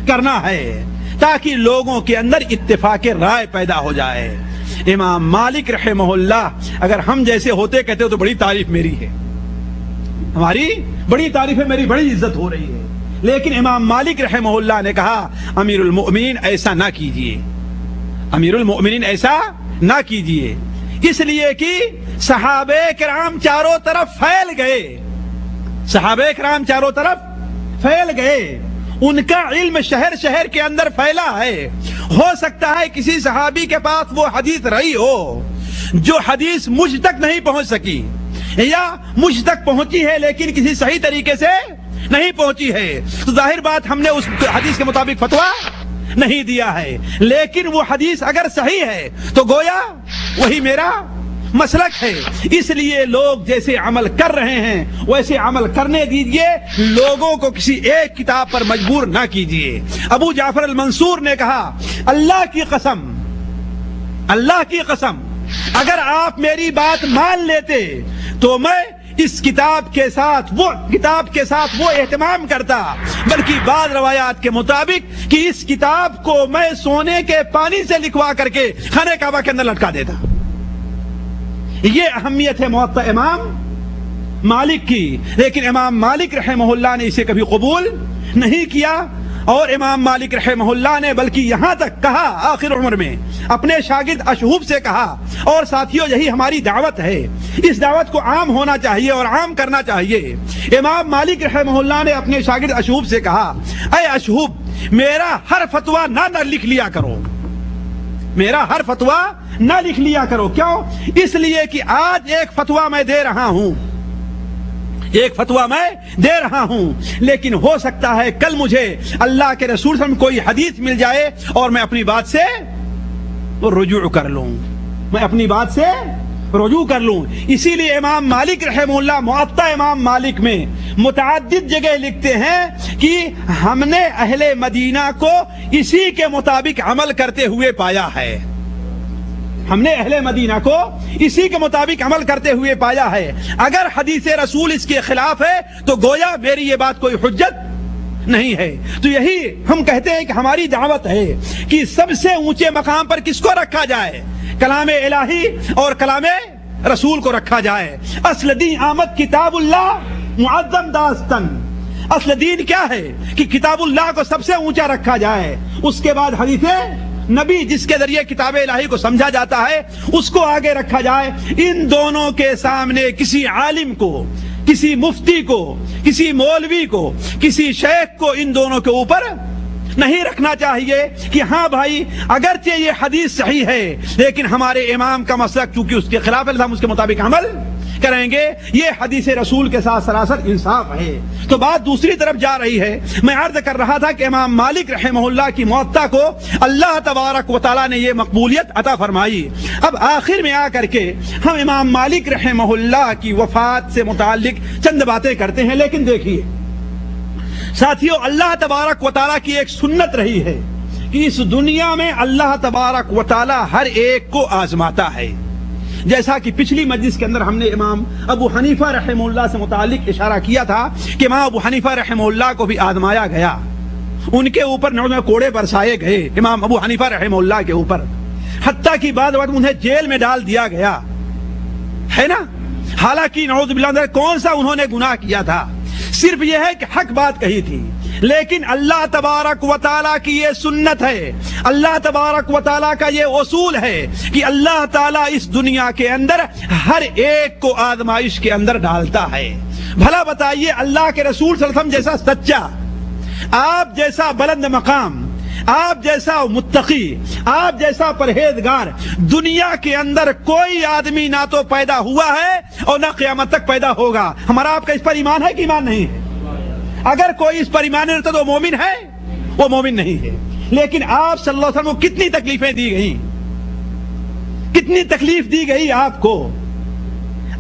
کرنا ہے، تاکہ لوگوں کے اندر اتفاق رائے پیدا ہو جائے۔ امام مالک رحمہ اللہ اگر ہم جیسے ہوتے کہتے ہو تو بڑی تعریف میری ہے، ہماری بڑی تعریف ہے، میری بڑی عزت ہو رہی ہے، لیکن امام مالک رحمہ اللہ نے کہا امیر المؤمنین ایسا نہ کیجئے، امیر المؤمنین ایسا نہ کیجئے، اس لیے کہ صحابہ کرام چاروں طرف پھیل گئے، صحابہ کرام چاروں طرف پھیل گئے، ان کا علم شہر شہر کے اندر پھیلا ہے، ہو سکتا ہے کسی صحابی کے پاس وہ حدیث رہی ہو جو حدیث مجھ تک نہیں پہنچ سکی، یا مجھ تک پہنچی ہے لیکن کسی صحیح طریقے سے نہیں پہنچی ہے، تو ظاہر بات ہم نے اس حدیث کے مطابق فتویٰ نہیں دیا ہے، لیکن وہ حدیث اگر صحیح ہے تو گویا وہی میرا مسلک ہے، اس لیے لوگ جیسے عمل کر رہے ہیں ویسے عمل کرنے دیجئے، لوگوں کو کسی ایک کتاب پر مجبور نہ کیجئے۔ ابو جعفر المنصور نے کہا اللہ کی قسم، اللہ کی قسم اگر آپ میری بات مان لیتے تو میں اس کتاب کے ساتھ وہ اہتمام کرتا، بلکہ بعض روایات کے مطابق کہ اس کتاب کو میں سونے کے پانی سے لکھوا کر کے خانہ کعبہ کے اندر لٹکا دیتا۔ یہ اہمیت ہے موطا امام مالک کی، لیکن امام مالک رحمہ اللہ نے اسے کبھی قبول نہیں کیا، اور امام مالک رحمہ اللہ نے بلکہ یہاں تک کہا آخر عمر میں اپنے شاگرد اشہب سے کہا، اور ساتھیوں یہی ہماری دعوت ہے، اس دعوت کو عام ہونا چاہیے اور عام کرنا چاہیے۔ امام مالک رحمہ اللہ نے اپنے شاگرد اشہب سے کہا اے اشہب میرا ہر فتویٰ نہ لکھ لیا کرو، میرا ہر فتویٰ نہ لکھ لیا کرو، کیوں؟ اس لیے کہ آج ایک فتویٰ میں دے رہا ہوں، ایک فتویٰ میں دے رہا ہوں، لیکن ہو سکتا ہے کل مجھے اللہ کے رسول صلی اللہ علیہ وسلم کوئی حدیث مل جائے اور میں اپنی بات سے رجوع کر لوں، میں اپنی بات سے رجوع کر لوں۔ اسی لیے امام مالک رحمہ اللہ موطا امام مالک میں متعدد جگہ لکھتے ہیں کہ ہم نے اہل مدینہ کو اسی کے مطابق عمل کرتے ہوئے پایا ہے، ہم نے اہل مدینہ کو اسی کے مطابق عمل کرتے ہوئے پایا ہے، اگر حدیث رسول اس کے خلاف ہے تو گویا میری یہ بات کوئی حجت نہیں ہے۔ تو یہی ہم کہتے ہیں کہ ہماری دعوت ہے کہ سب سے اونچے مقام پر کس کو رکھا جائے؟ کلام الہی اور کلام رسول کو رکھا جائے۔ اصل دین آمد کتاب اللہ معظم داستن، اصل دین کیا ہے کہ کتاب اللہ کو سب سے اونچا رکھا جائے، اس کے بعد حدیث نبی جس کے ذریعے کتاب الہی کو سمجھا جاتا ہے اس کو آگے رکھا جائے۔ ان دونوں کے سامنے کسی عالم کو، کسی مفتی کو، کسی مولوی کو، کسی شیخ کو ان دونوں کے اوپر نہیں رکھنا چاہیے کہ ہاں بھائی اگرچہ یہ حدیث صحیح ہے لیکن ہمارے امام کا مسلک چونکہ اس کے خلاف ہے ہم اس کے مطابق عمل کریں گے، یہ حدیث رسول کے ساتھ سراسر انصاف ہے۔ تو بات دوسری طرف جا رہی ہے، میں عرض کر رہا تھا کہ امام مالک رحمہ اللہ کی موطا کو اللہ تبارک و تعالیٰ نے یہ مقبولیت عطا فرمائی۔ اب آخر میں آ کر کے ہم امام مالک رحمہ اللہ کی وفات سے متعلق چند باتیں کرتے ہیں، لیکن دیکھیے ساتھیوں اللہ تبارک و تعالیٰ کی ایک سنت رہی ہے کہ اس دنیا میں اللہ تبارک و تعالیٰ ہر ایک کو آزماتا ہے، جیسا کہ پچھلی مجلس کے اندر ہم نے امام ابو حنیفہ رحمہ اللہ سے متعلق اشارہ کیا تھا کہ امام ابو حنیفہ رحمہ اللہ کو بھی آزمایا گیا، ان کے اوپر نعوذ میں کوڑے برسائے گئے امام ابو حنیفہ رحمہ اللہ کے اوپر، حتیٰ کہ بعد وقت انہیں جیل میں ڈال دیا گیا ہے نا، حالانکہ نعوذ باللہ کون سا انہوں نے گناہ کیا تھا، صرف یہ ہے کہ حق بات کہی تھی۔ لیکن اللہ تبارک و تعالیٰ کی یہ سنت ہے، اللہ تبارک و تعالیٰ کا یہ اصول ہے کہ اللہ تعالیٰ اس دنیا کے اندر ہر ایک کو آزمائش کے اندر ڈالتا ہے۔ بھلا بتائیے اللہ کے رسول صلی اللہ علیہ وسلم جیسا سچا، آپ جیسا بلند مقام، آپ جیسا متقی، آپ جیسا پرہیزگار دنیا کے اندر کوئی آدمی نہ تو پیدا ہوا ہے اور نہ قیامت تک پیدا ہوگا۔ ہمارا آپ کا اس پر ایمان ہے کہ ایمان نہیں ہے؟ اگر کوئی اس پر ایمان نہیں رکھتا تو مومن ہے؟ وہ مومن نہیں ہے۔ لیکن آپ صلی اللہ علیہ وسلم کو کتنی تکلیفیں دی گئیں، کتنی تکلیف دی گئی آپ کو۔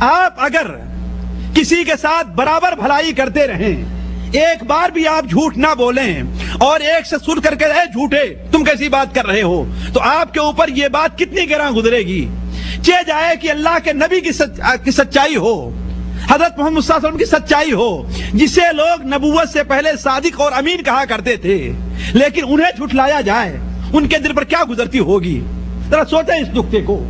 آپ اگر کسی کے ساتھ برابر بھلائی کرتے رہیں، ایک بار بھی آپ جھوٹ نہ بولیں اور ایک سے سن کر کے رہے جھوٹے تم کیسی بات کر رہے ہو، تو آپ کے اوپر یہ بات کتنی گراں گزرے گی۔ چہ جائے کہ اللہ کے نبی کی سچائی ہو، حضرت محمد صلی اللہ علیہ وسلم کی سچائی ہو، جسے لوگ نبوت سے پہلے صادق اور امین کہا کرتے تھے، لیکن انہیں جھٹلایا جائے، ان کے دل پر کیا گزرتی ہوگی۔ ذرا سوچیں اس نقطے کو۔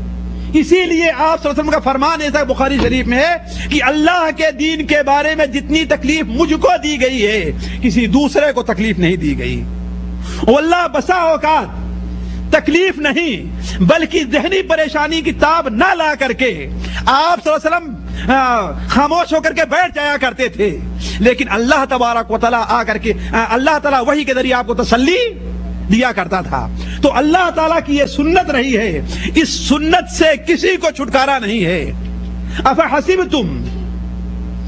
اسی لیے آپ صلی اللہ علیہ وسلم کا فرمان ایسا بخاری شریف میں ہے کہ اللہ کے دین کے بارے میں جتنی تکلیف مجھ کو دی گئی ہے کسی دوسرے کو تکلیف نہیں دی گئی۔ واللہ بسا اوقات تکلیف نہیں بلکہ ذہنی پریشانی کی تاب نہ لا کر کے آپ صلی اللہ علیہ وسلم خاموش ہو کر کے بیٹھ جایا کرتے تھے، لیکن اللہ تبارک و تعالیٰ آ کر کے اللہ تعالیٰ وحی کے ذریعے آپ کو تسلی دیا کرتا تھا۔ تو اللہ تعالیٰ کی یہ سنت رہی ہے، اس سنت سے کسی کو چھٹکارا نہیں ہے۔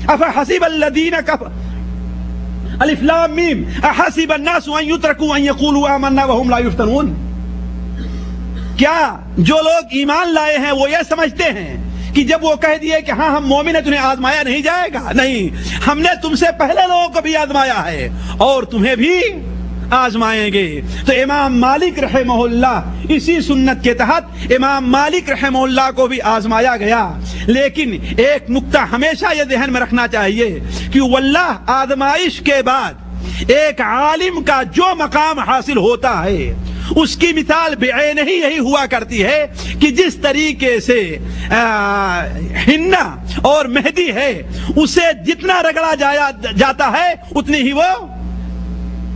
افحسب الذین الف لام میم احسب الناس ان یترکوا ان یقولوا آمنا وهم لا یفتنون، کیا جو لوگ ایمان لائے ہیں وہ یہ سمجھتے ہیں کہ جب وہ کہہ دیے کہ ہاں ہم مومن ہیں تمہیں آزمایا نہیں جائے گا؟ نہیں، ہم نے تم سے پہلے لوگوں کو بھی آزمایا ہے اور تمہیں بھی آزمائیں گے۔ تو امام مالک رحمہ اللہ اسی سنت کے تحت امام مالک رحمہ اللہ کو بھی آزمایا گیا۔ لیکن ایک نقطہ ہمیشہ یہ ذہن میں رکھنا چاہیے کہ واللہ آزمائش کے بعد ایک عالم کا جو مقام حاصل ہوتا ہے اس کی مثال بعینہ ہی یہی ہوا کرتی ہے کہ جس طریقے سے حنا اور مہندی ہے اسے جتنا رگڑا جاتا ہے اتنی ہی وہ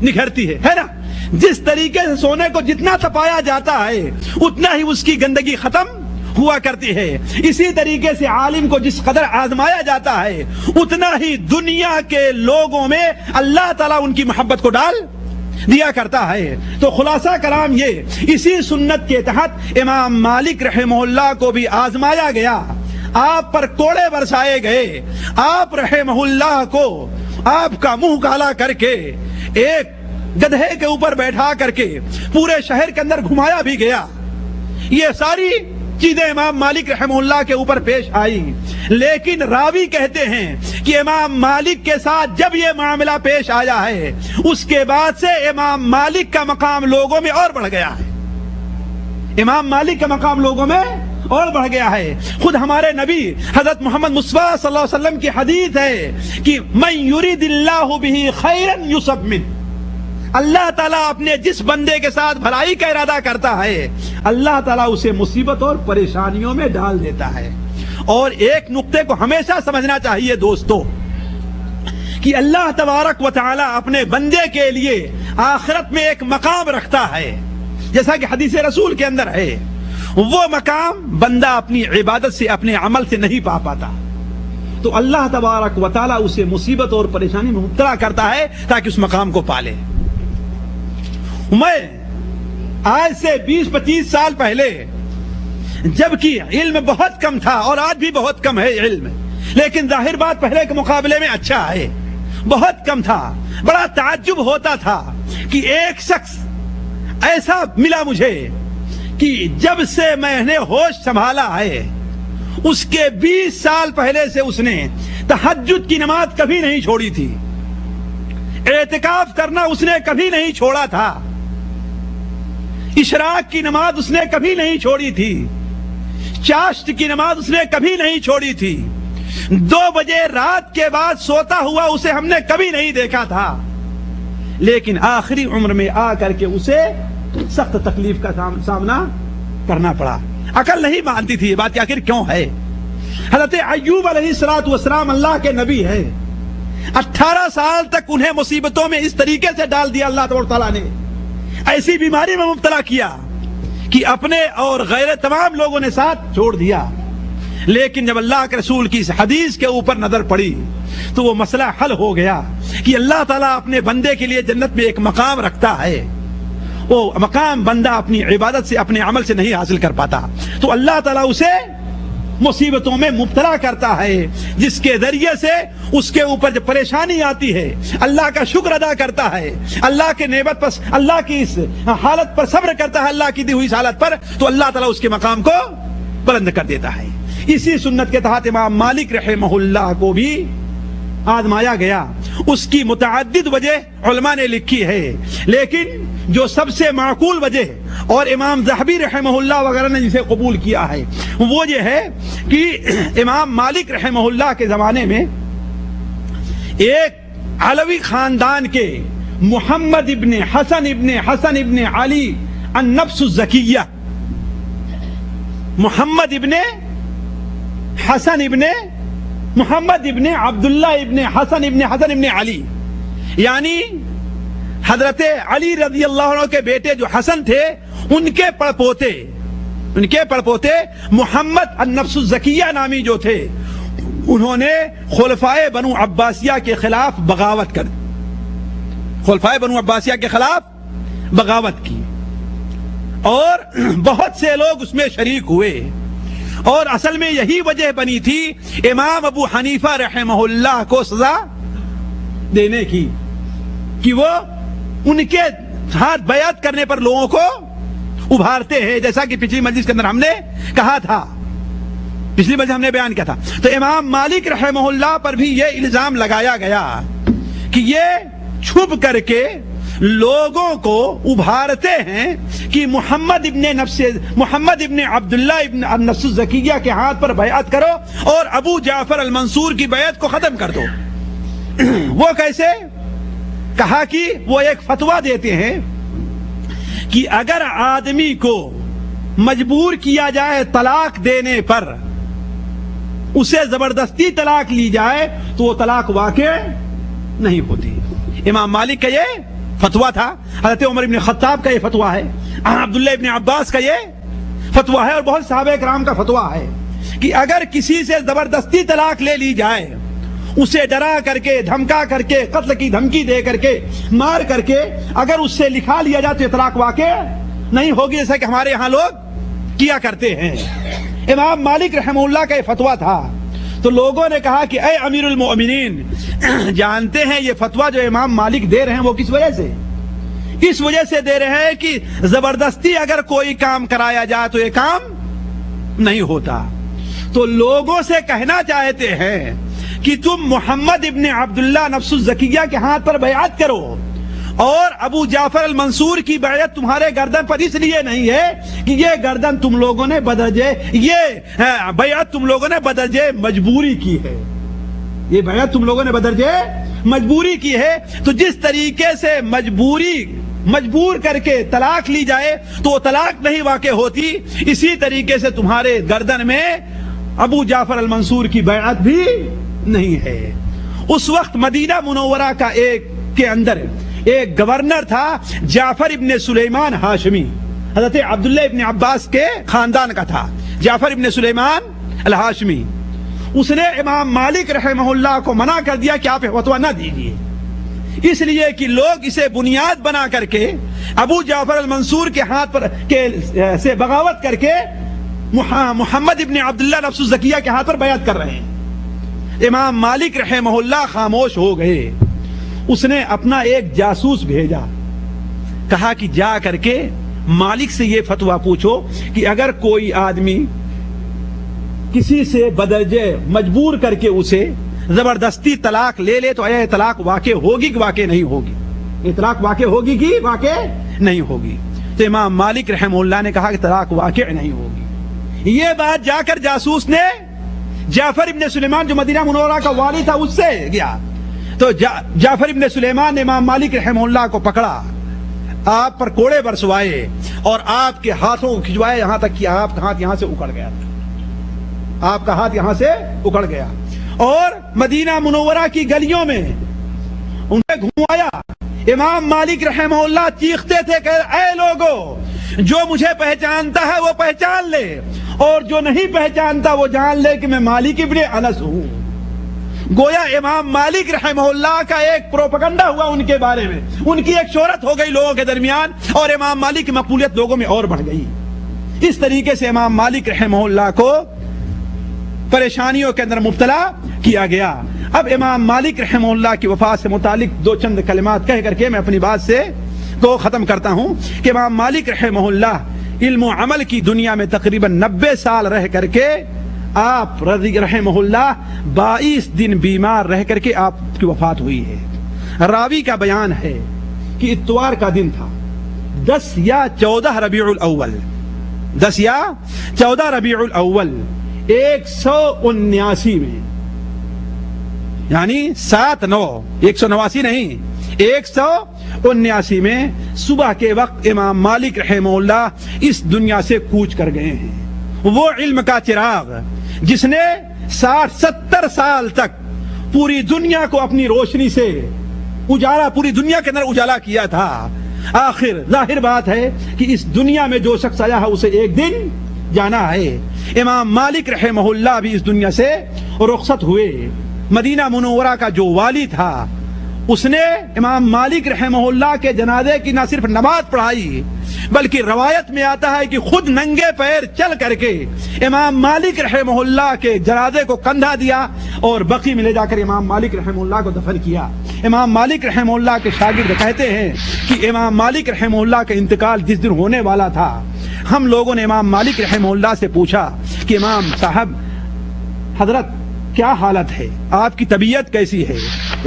نکھرتی ہے نا، جس طریقے سے سونے کو جتنا تپایا جاتا ہے اتنا ہی اس کی گندگی ختم ہوا کرتی ہے، اسی طریقے سے عالم کو جس قدر آزمایا جاتا ہے اتنا ہی دنیا کے لوگوں میں اللہ تعالیٰ ان کی محبت کو ڈال دیا کرتا ہے۔ تو خلاصہ کلام یہ، اسی سنت کے تحت امام مالک رحمہ اللہ کو بھی آزمایا گیا، آپ پر کوڑے برسائے گئے، آپ رحمہ اللہ کو آپ کا منہ کالا کر کے ایک گدھے کے اوپر بیٹھا کر کے پورے شہر کے اندر گھمایا بھی گیا۔ یہ ساری چیزیں امام مالک رحمہ اللہ کے اوپر پیش آئی، لیکن راوی کہتے ہیں کہ امام مالک کے ساتھ جب یہ معاملہ پیش آیا ہے اس کے بعد سے امام مالک کا مقام لوگوں میں اور بڑھ گیا ہے، امام مالک کا مقام لوگوں میں اور بڑھ گیا ہے۔ خود ہمارے نبی حضرت محمد مصطفیٰ صلی اللہ علیہ وسلم کی حدیث ہے کہ من یرید اللہ بہ خیرا یصب منہ، اللہ تعالیٰ اپنے جس بندے کے ساتھ بھلائی کا ارادہ کرتا ہے اللہ تعالیٰ اسے مصیبت اور پریشانیوں میں ڈال دیتا ہے۔ اور ایک نقطے کو ہمیشہ سمجھنا چاہیے دوستو کہ اللہ تبارک و تعالیٰ اپنے بندے کے لیے آخرت میں ایک مقام رکھتا ہے، جیسا کہ حدیث رسول کے اندر ہے، وہ مقام بندہ اپنی عبادت سے اپنے عمل سے نہیں پا پاتا، تو اللہ تبارک و تعالیٰ اسے مصیبت اور پریشانی میں مبتلا کرتا ہے تاکہ اس مقام کو پالے۔ میں آج سے 20-25 سال پہلے جبکہ علم بہت کم تھا اور آج بھی بہت کم ہے علم، لیکن ظاہر بات پہلے کے مقابلے میں اچھا ہے، بہت کم تھا، بڑا تعجب ہوتا تھا کہ ایک شخص ایسا ملا مجھے کہ جب سے میں نے ہوش سنبھالا ہے اس کے 20 سال پہلے سے اس نے تہجد کی نماز کبھی نہیں چھوڑی تھی، اعتکاف کرنا اس نے کبھی نہیں چھوڑا تھا، اشراق کی نماز اس نے کبھی نہیں چھوڑی تھی، چاشت کی نماز اس نے کبھی نہیں چھوڑی تھی، 2 بجے رات کے بعد سوتا ہوا اسے ہم نے کبھی نہیں دیکھا تھا، لیکن آخری عمر میں آ کر کے اسے سخت تکلیف کا سامنا کرنا پڑا۔ عقل نہیں مانتی تھی یہ بات کہ آخر کیوں ہے۔ حضرت ایوب علیہ السلام اللہ کے نبی ہے، 18 سال تک انہیں مصیبتوں میں اس طریقے سے ڈال دیا اللہ تبارک تعالیٰ نے، ایسی بیماری میں مبتلا کیا کہ اپنے اور غیر تمام لوگوں نے ساتھ چھوڑ دیا، لیکن جب اللہ کے رسول کی اس حدیث کے اوپر نظر پڑی تو وہ مسئلہ حل ہو گیا کہ اللہ تعالیٰ اپنے بندے کے لیے جنت میں ایک مقام رکھتا ہے، وہ مقام بندہ اپنی عبادت سے اپنے عمل سے نہیں حاصل کر پاتا، تو اللہ تعالیٰ اسے مصیبتوں میں مبتلا کرتا ہے، جس کے ذریعے سے اس کے اوپر جب پریشانی آتی ہے اللہ کا شکر ادا کرتا ہے، اللہ کے نعمت پر، اللہ کی اس حالت پر صبر کرتا ہے، اللہ کی دی ہوئی اس حالت پر، تو اللہ تعالیٰ اس کے مقام کو بلند کر دیتا ہے۔ اسی سنت کے تحت امام مالک رحمہ اللہ کو بھی آزمایا گیا۔ اس کی متعدد وجہ علماء نے لکھی ہے، لیکن جو سب سے معقول وجہ اور امام ذہبی رحمہ اللہ وغیرہ نے جسے قبول کیا ہے وہ یہ ہے کہ امام مالک رحمہ اللہ کے زمانے میں ایک علوی خاندان کے محمد ابن حسن ابن علی النفس الزکیہ، محمد ابن حسن ابن محمد ابن عبداللہ ابن حسن ابن علی، یعنی حضرت علی رضی اللہ عنہ کے بیٹے جو حسن تھے ان کے پڑپوتے محمد النفس الزکیہ نامی جو تھے، انہوں نے خلفائے بنو عباسیہ کے خلاف بغاوت کی اور بہت سے لوگ اس میں شریک ہوئے، اور اصل میں یہی وجہ بنی تھی امام ابو حنیفہ رحمہ اللہ کو سزا دینے کی کہ وہ ان کے ساتھ بیعت کرنے پر لوگوں کو ابھارتے ہیں، جیسا کہ پچھلی مجلس کے اندر ہم نے کہا تھا، پچھلی مجلس ہم نے بیان کیا تھا۔ تو امام مالک رحمہ اللہ پر بھی یہ الزام لگایا گیا کہ یہ چھپ کر کے لوگوں کو ابھارتے ہیں کہ محمد ابن عبداللہ ابن النفس الزکیہ کے ہاتھ پر بیعت کرو اور ابو جعفر المنصور کی بیعت کو ختم کر دو۔ وہ کیسے؟ کہا کہ وہ ایک فتویٰ دیتے ہیں کہ اگر آدمی کو مجبور کیا جائے طلاق دینے پر، اسے زبردستی طلاق لی جائے تو وہ طلاق واقع نہیں ہوتی۔ امام مالک کا یہ فتویٰ تھا، حضرت عمر بن خطاب کا یہ فتویٰ ہے، عبداللہ ابن عباس کا یہ فتویٰ ہے، اور بہت صحابہ کرام کا فتویٰ ہے کہ اگر کسی سے زبردستی طلاق لے لی جائے، اسے ڈرا کر کے، دھمکا کر کے، قتل کی دھمکی دے کر کے، مار کر کے اگر اس سے لکھا لیا جائے تو یہ طلاق واقع نہیں ہوگی، جیسا کہ ہمارے یہاں لوگ کیا کرتے ہیں۔ امام مالک رحمہ اللہ کا یہ فتویٰ تھا۔ تو لوگوں نے کہا کہ اے امیر المؤمنین، جانتے ہیں یہ فتویٰ جو امام مالک دے رہے ہیں وہ کس وجہ سے؟ اس وجہ سے دے رہے ہیں کہ زبردستی اگر کوئی کام کرایا جائے تو یہ کام نہیں ہوتا۔ تو لوگوں سے کہنا چاہتے ہیں کہ تم محمد ابن عبداللہ نفس الزکیہ کے ہاتھ پر بیعت کرو، اور ابو جعفر المنصور کی بیعت تمہارے گردن پر اس لیے نہیں ہے کہ یہ گردن تم لوگوں نے یہ بیعت تم لوگوں نے بدرجے مجبوری کی ہے، یہ بیعت تم لوگوں نے بدرجے مجبوری کی ہے۔ تو جس طریقے سے مجبور کر کے طلاق لی جائے تو وہ طلاق نہیں واقع ہوتی، اسی طریقے سے تمہارے گردن میں ابو جعفر المنصور کی بیعت بھی نہیں ہے۔ اس وقت مدینہ منورہ کا کے اندر ایک گورنر تھا، جعفر ابن سلیمان ہاشمی، حضرت عبداللہ ابن عباس کے خاندان کا تھا، جعفر ابن سلیمان الہاشمی۔ اس نے امام مالک رحمہ اللہ کو منع کر دیا کہ آپ فتویٰ نہ دیجیے، اس لیے کہ لوگ اسے بنیاد بنا کر کے ابو جعفر المنصور کے ہاتھ پر سے بغاوت کر کے محمد ابن عبداللہ نفس الزکیہ کے ہاتھ پر بیعت کر رہے ہیں۔ امام مالک رحمہ اللہ خاموش ہو گئے۔ اس نے اپنا ایک جاسوس بھیجا، کہا کہ جا کر کے مالک سے یہ فتویٰ پوچھو کہ اگر کوئی آدمی کسی سے بدرجے مجبور کر کے اسے زبردستی طلاق لے لے تو یہ طلاق واقع ہوگی کہ واقع نہیں ہوگی، یہ طلاق واقع ہوگی کہ واقع نہیں ہوگی۔ تو امام مالک رحمہ اللہ نے کہا کہ طلاق واقع نہیں ہوگی۔ یہ بات جا کر جاسوس نے جعفر ابن سلیمان جو مدینہ منورہ کا والی تھا اس سے گیا، تو جعفر ابن سلیمان نے امام مالک رحمہ اللہ کو پکڑا، آپ پر کوڑے برسوائے اور آپ کے ہاتھوں کو کھچوائے، یہاں تک کہ آپ کا ہاتھ یہاں سے اکڑ گیا، آپ کا ہاتھ یہاں سے اکڑ گیا، اور مدینہ منورہ کی گلیوں میں انہیں گھمایا۔ امام مالک رحمہ اللہ چیختے تھے کہ اے لوگو، جو مجھے پہچانتا ہے وہ پہچان لے، اور جو نہیں پہچانتا وہ جان لے کہ میں مالک ابن انس ہوں۔ گویا امام مالک رحمہ اللہ کا ایک پروپیگنڈا ہوا ان کے بارے میں، ان کی ایک شہرت ہو گئی لوگوں کے درمیان، اور امام مالک کی مقبولیت لوگوں میں اور بڑھ گئی۔ اس طریقے سے امام مالک رحمہ اللہ کو پریشانیوں کے اندر مبتلا کیا گیا۔ اب امام مالک رحمہ اللہ کی وفات سے متعلق دو چند کلمات کہہ کر کے میں اپنی بات سے کو ختم کرتا ہوں کہ امام مالک رحمہ اللہ علم و عمل کی دنیا میں تقریباً 90 سال رہ کر کے آپ رحمہ اللہ 22 دن بیمار رہ کر کے آپ کی وفات ہوئی ہے۔ راوی کا بیان ہے کہ اتوار کا دن تھا، 10 یا 14 ربیع الاول، 10 یا 14 ربیع الاول 179 میں، یعنی 7/9 189 نہیں 179 میں صبح کے وقت امام مالک رحمہ اللہ اس دنیا سے کوچ کر گئے ہیں۔ وہ علم کا چراغ جس نے 60-70 سال تک پوری دنیا کو اپنی روشنی سے اجالا، پوری دنیا کے اندر اجالا کیا تھا، آخر ظاہر بات ہے کہ اس دنیا میں جو شخص آیا ہے اسے ایک دن جانا ہے۔ امام مالک رحمہ اللہ بھی اس دنیا سے رخصت ہوئے۔ مدینہ منورہ کا جو والی تھا اس نے امام مالک رحمہ اللہ کے جنازے کی نہ صرف نماز پڑھائی بلکہ روایت میں آتا ہے کہ خود ننگے پیر چل کر کے امام مالک رحمہ اللہ کے جنازے کو کندھا دیا اور بقیع میں لے جا کر امام مالک رحمہ اللہ کو دفن کیا۔ امام مالک رحمہ اللہ کے شاگرد کہتے ہیں کہ امام مالک رحمہ اللہ کا انتقال جس دن ہونے والا تھا، ہم لوگوں نے امام مالک رحمہ اللہ سے پوچھا کہ امام صاحب حضرت کیا حالت ہے، آپ کی طبیعت کیسی ہے؟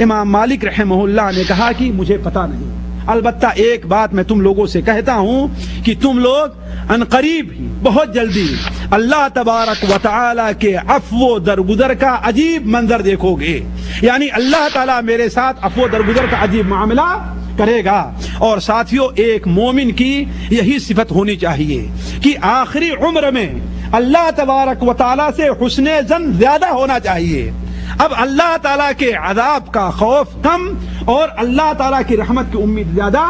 امام مالک رحمہ اللہ نے کہا کہ مجھے پتہ نہیں، البتہ ایک بات میں تم لوگوں سے کہتا ہوں کہ تم لوگ عنقریب ہی بہت جلدی اللہ تبارک و تعالی کے عفو و درگزر کا عجیب منظر دیکھو گے، یعنی اللہ تعالیٰ میرے ساتھ عفو و درگزر کا عجیب معاملہ کرے گا۔ اور ساتھیوں، ایک مومن کی یہی صفت ہونی چاہیے کہ آخری عمر میں اللہ تبارک و تعالیٰ سے حسن ظن زیادہ ہونا چاہیے۔ اب اللہ تعالیٰ کے عذاب کا خوف کم اور اللہ تعالیٰ کی رحمت کی امید زیادہ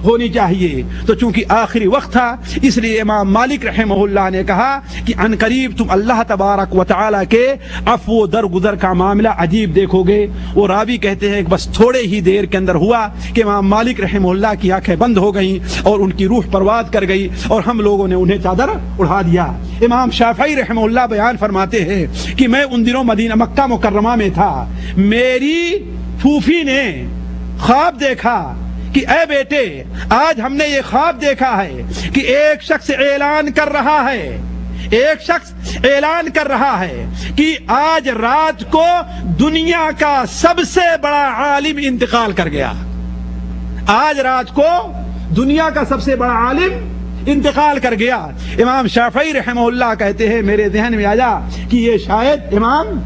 ہونی چاہیے۔ تو چونکہ آخری وقت تھا اس لیے امام مالک رحمہ اللہ نے کہا کہ عنقریب تم اللہ تبارک و تعالیٰ کے عفو و درگزر کا معاملہ عجیب دیکھو گے۔ وہ راوی کہتے ہیں کہ بس تھوڑے ہی دیر کے اندر ہوا کہ امام مالک رحمہ اللہ کی آنکھیں بند ہو گئیں اور ان کی روح پرواز کر گئی اور ہم لوگوں نے انہیں چادر اڑا دیا۔ امام شافعی رحمہ اللہ بیان فرماتے ہیں کہ میں ان دنوں مدینہ مکہ مکرمہ میں تھا، میری پھوپھی نے خواب دیکھا کہ اے بیٹے آج ہم نے یہ خواب دیکھا ہے کہ ایک شخص اعلان کر رہا ہے کہ آج رات کو دنیا کا سب سے بڑا عالم انتقال کر گیا، آج رات کو دنیا کا سب سے بڑا عالم انتقال کر گیا۔ امام شافعی رحمہ اللہ کہتے ہیں میرے ذہن میں آیا کہ یہ شاید امام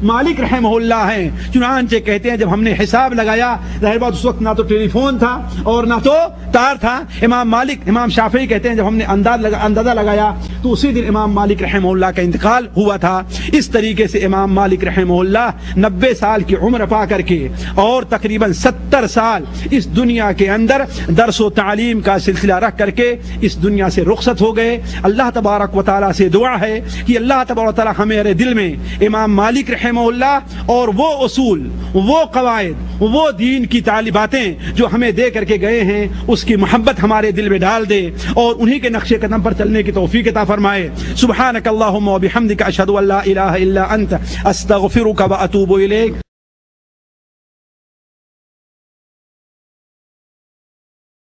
مالک رحمہ اللہ ہیں، چنانچہ کہتے ہیں جب ہم نے حساب لگایا، ظاہر بات اس وقت نہ تو ٹیلی فون تھا اور نہ تو تار تھا، امام شافعی کہتے ہیں جب ہم نے اندازہ لگایا تو اسی دن امام مالک رحمہ اللہ کا انتقال ہوا تھا۔ اس طریقے سے امام مالک رحمہ اللہ 90 سال کی عمر پا کر کے اور تقریباً 70 سال اس دنیا کے اندر درس و تعلیم کا سلسلہ رکھ کر کے اس دنیا سے رخصت ہو گئے۔ اللہ تبارک و تعالیٰ سے دعا ہے کہ اللہ تبارک و تعالیٰ ہمارے دل میں امام مالک رحمہ اللہ اور وہ اصول، وہ قواعد، وہ دین کی تعلیماتیں جو ہمیں دے کر کے گئے ہیں اس کی محبت ہمارے دل میں ڈال دے اور انہی کے نقش قدم پر چلنے کی توفیق عطا فرمائے۔ سبحانک اللہم و بحمدک اشہد ان لا الہ الا انت استغفرک و اتوب الیک۔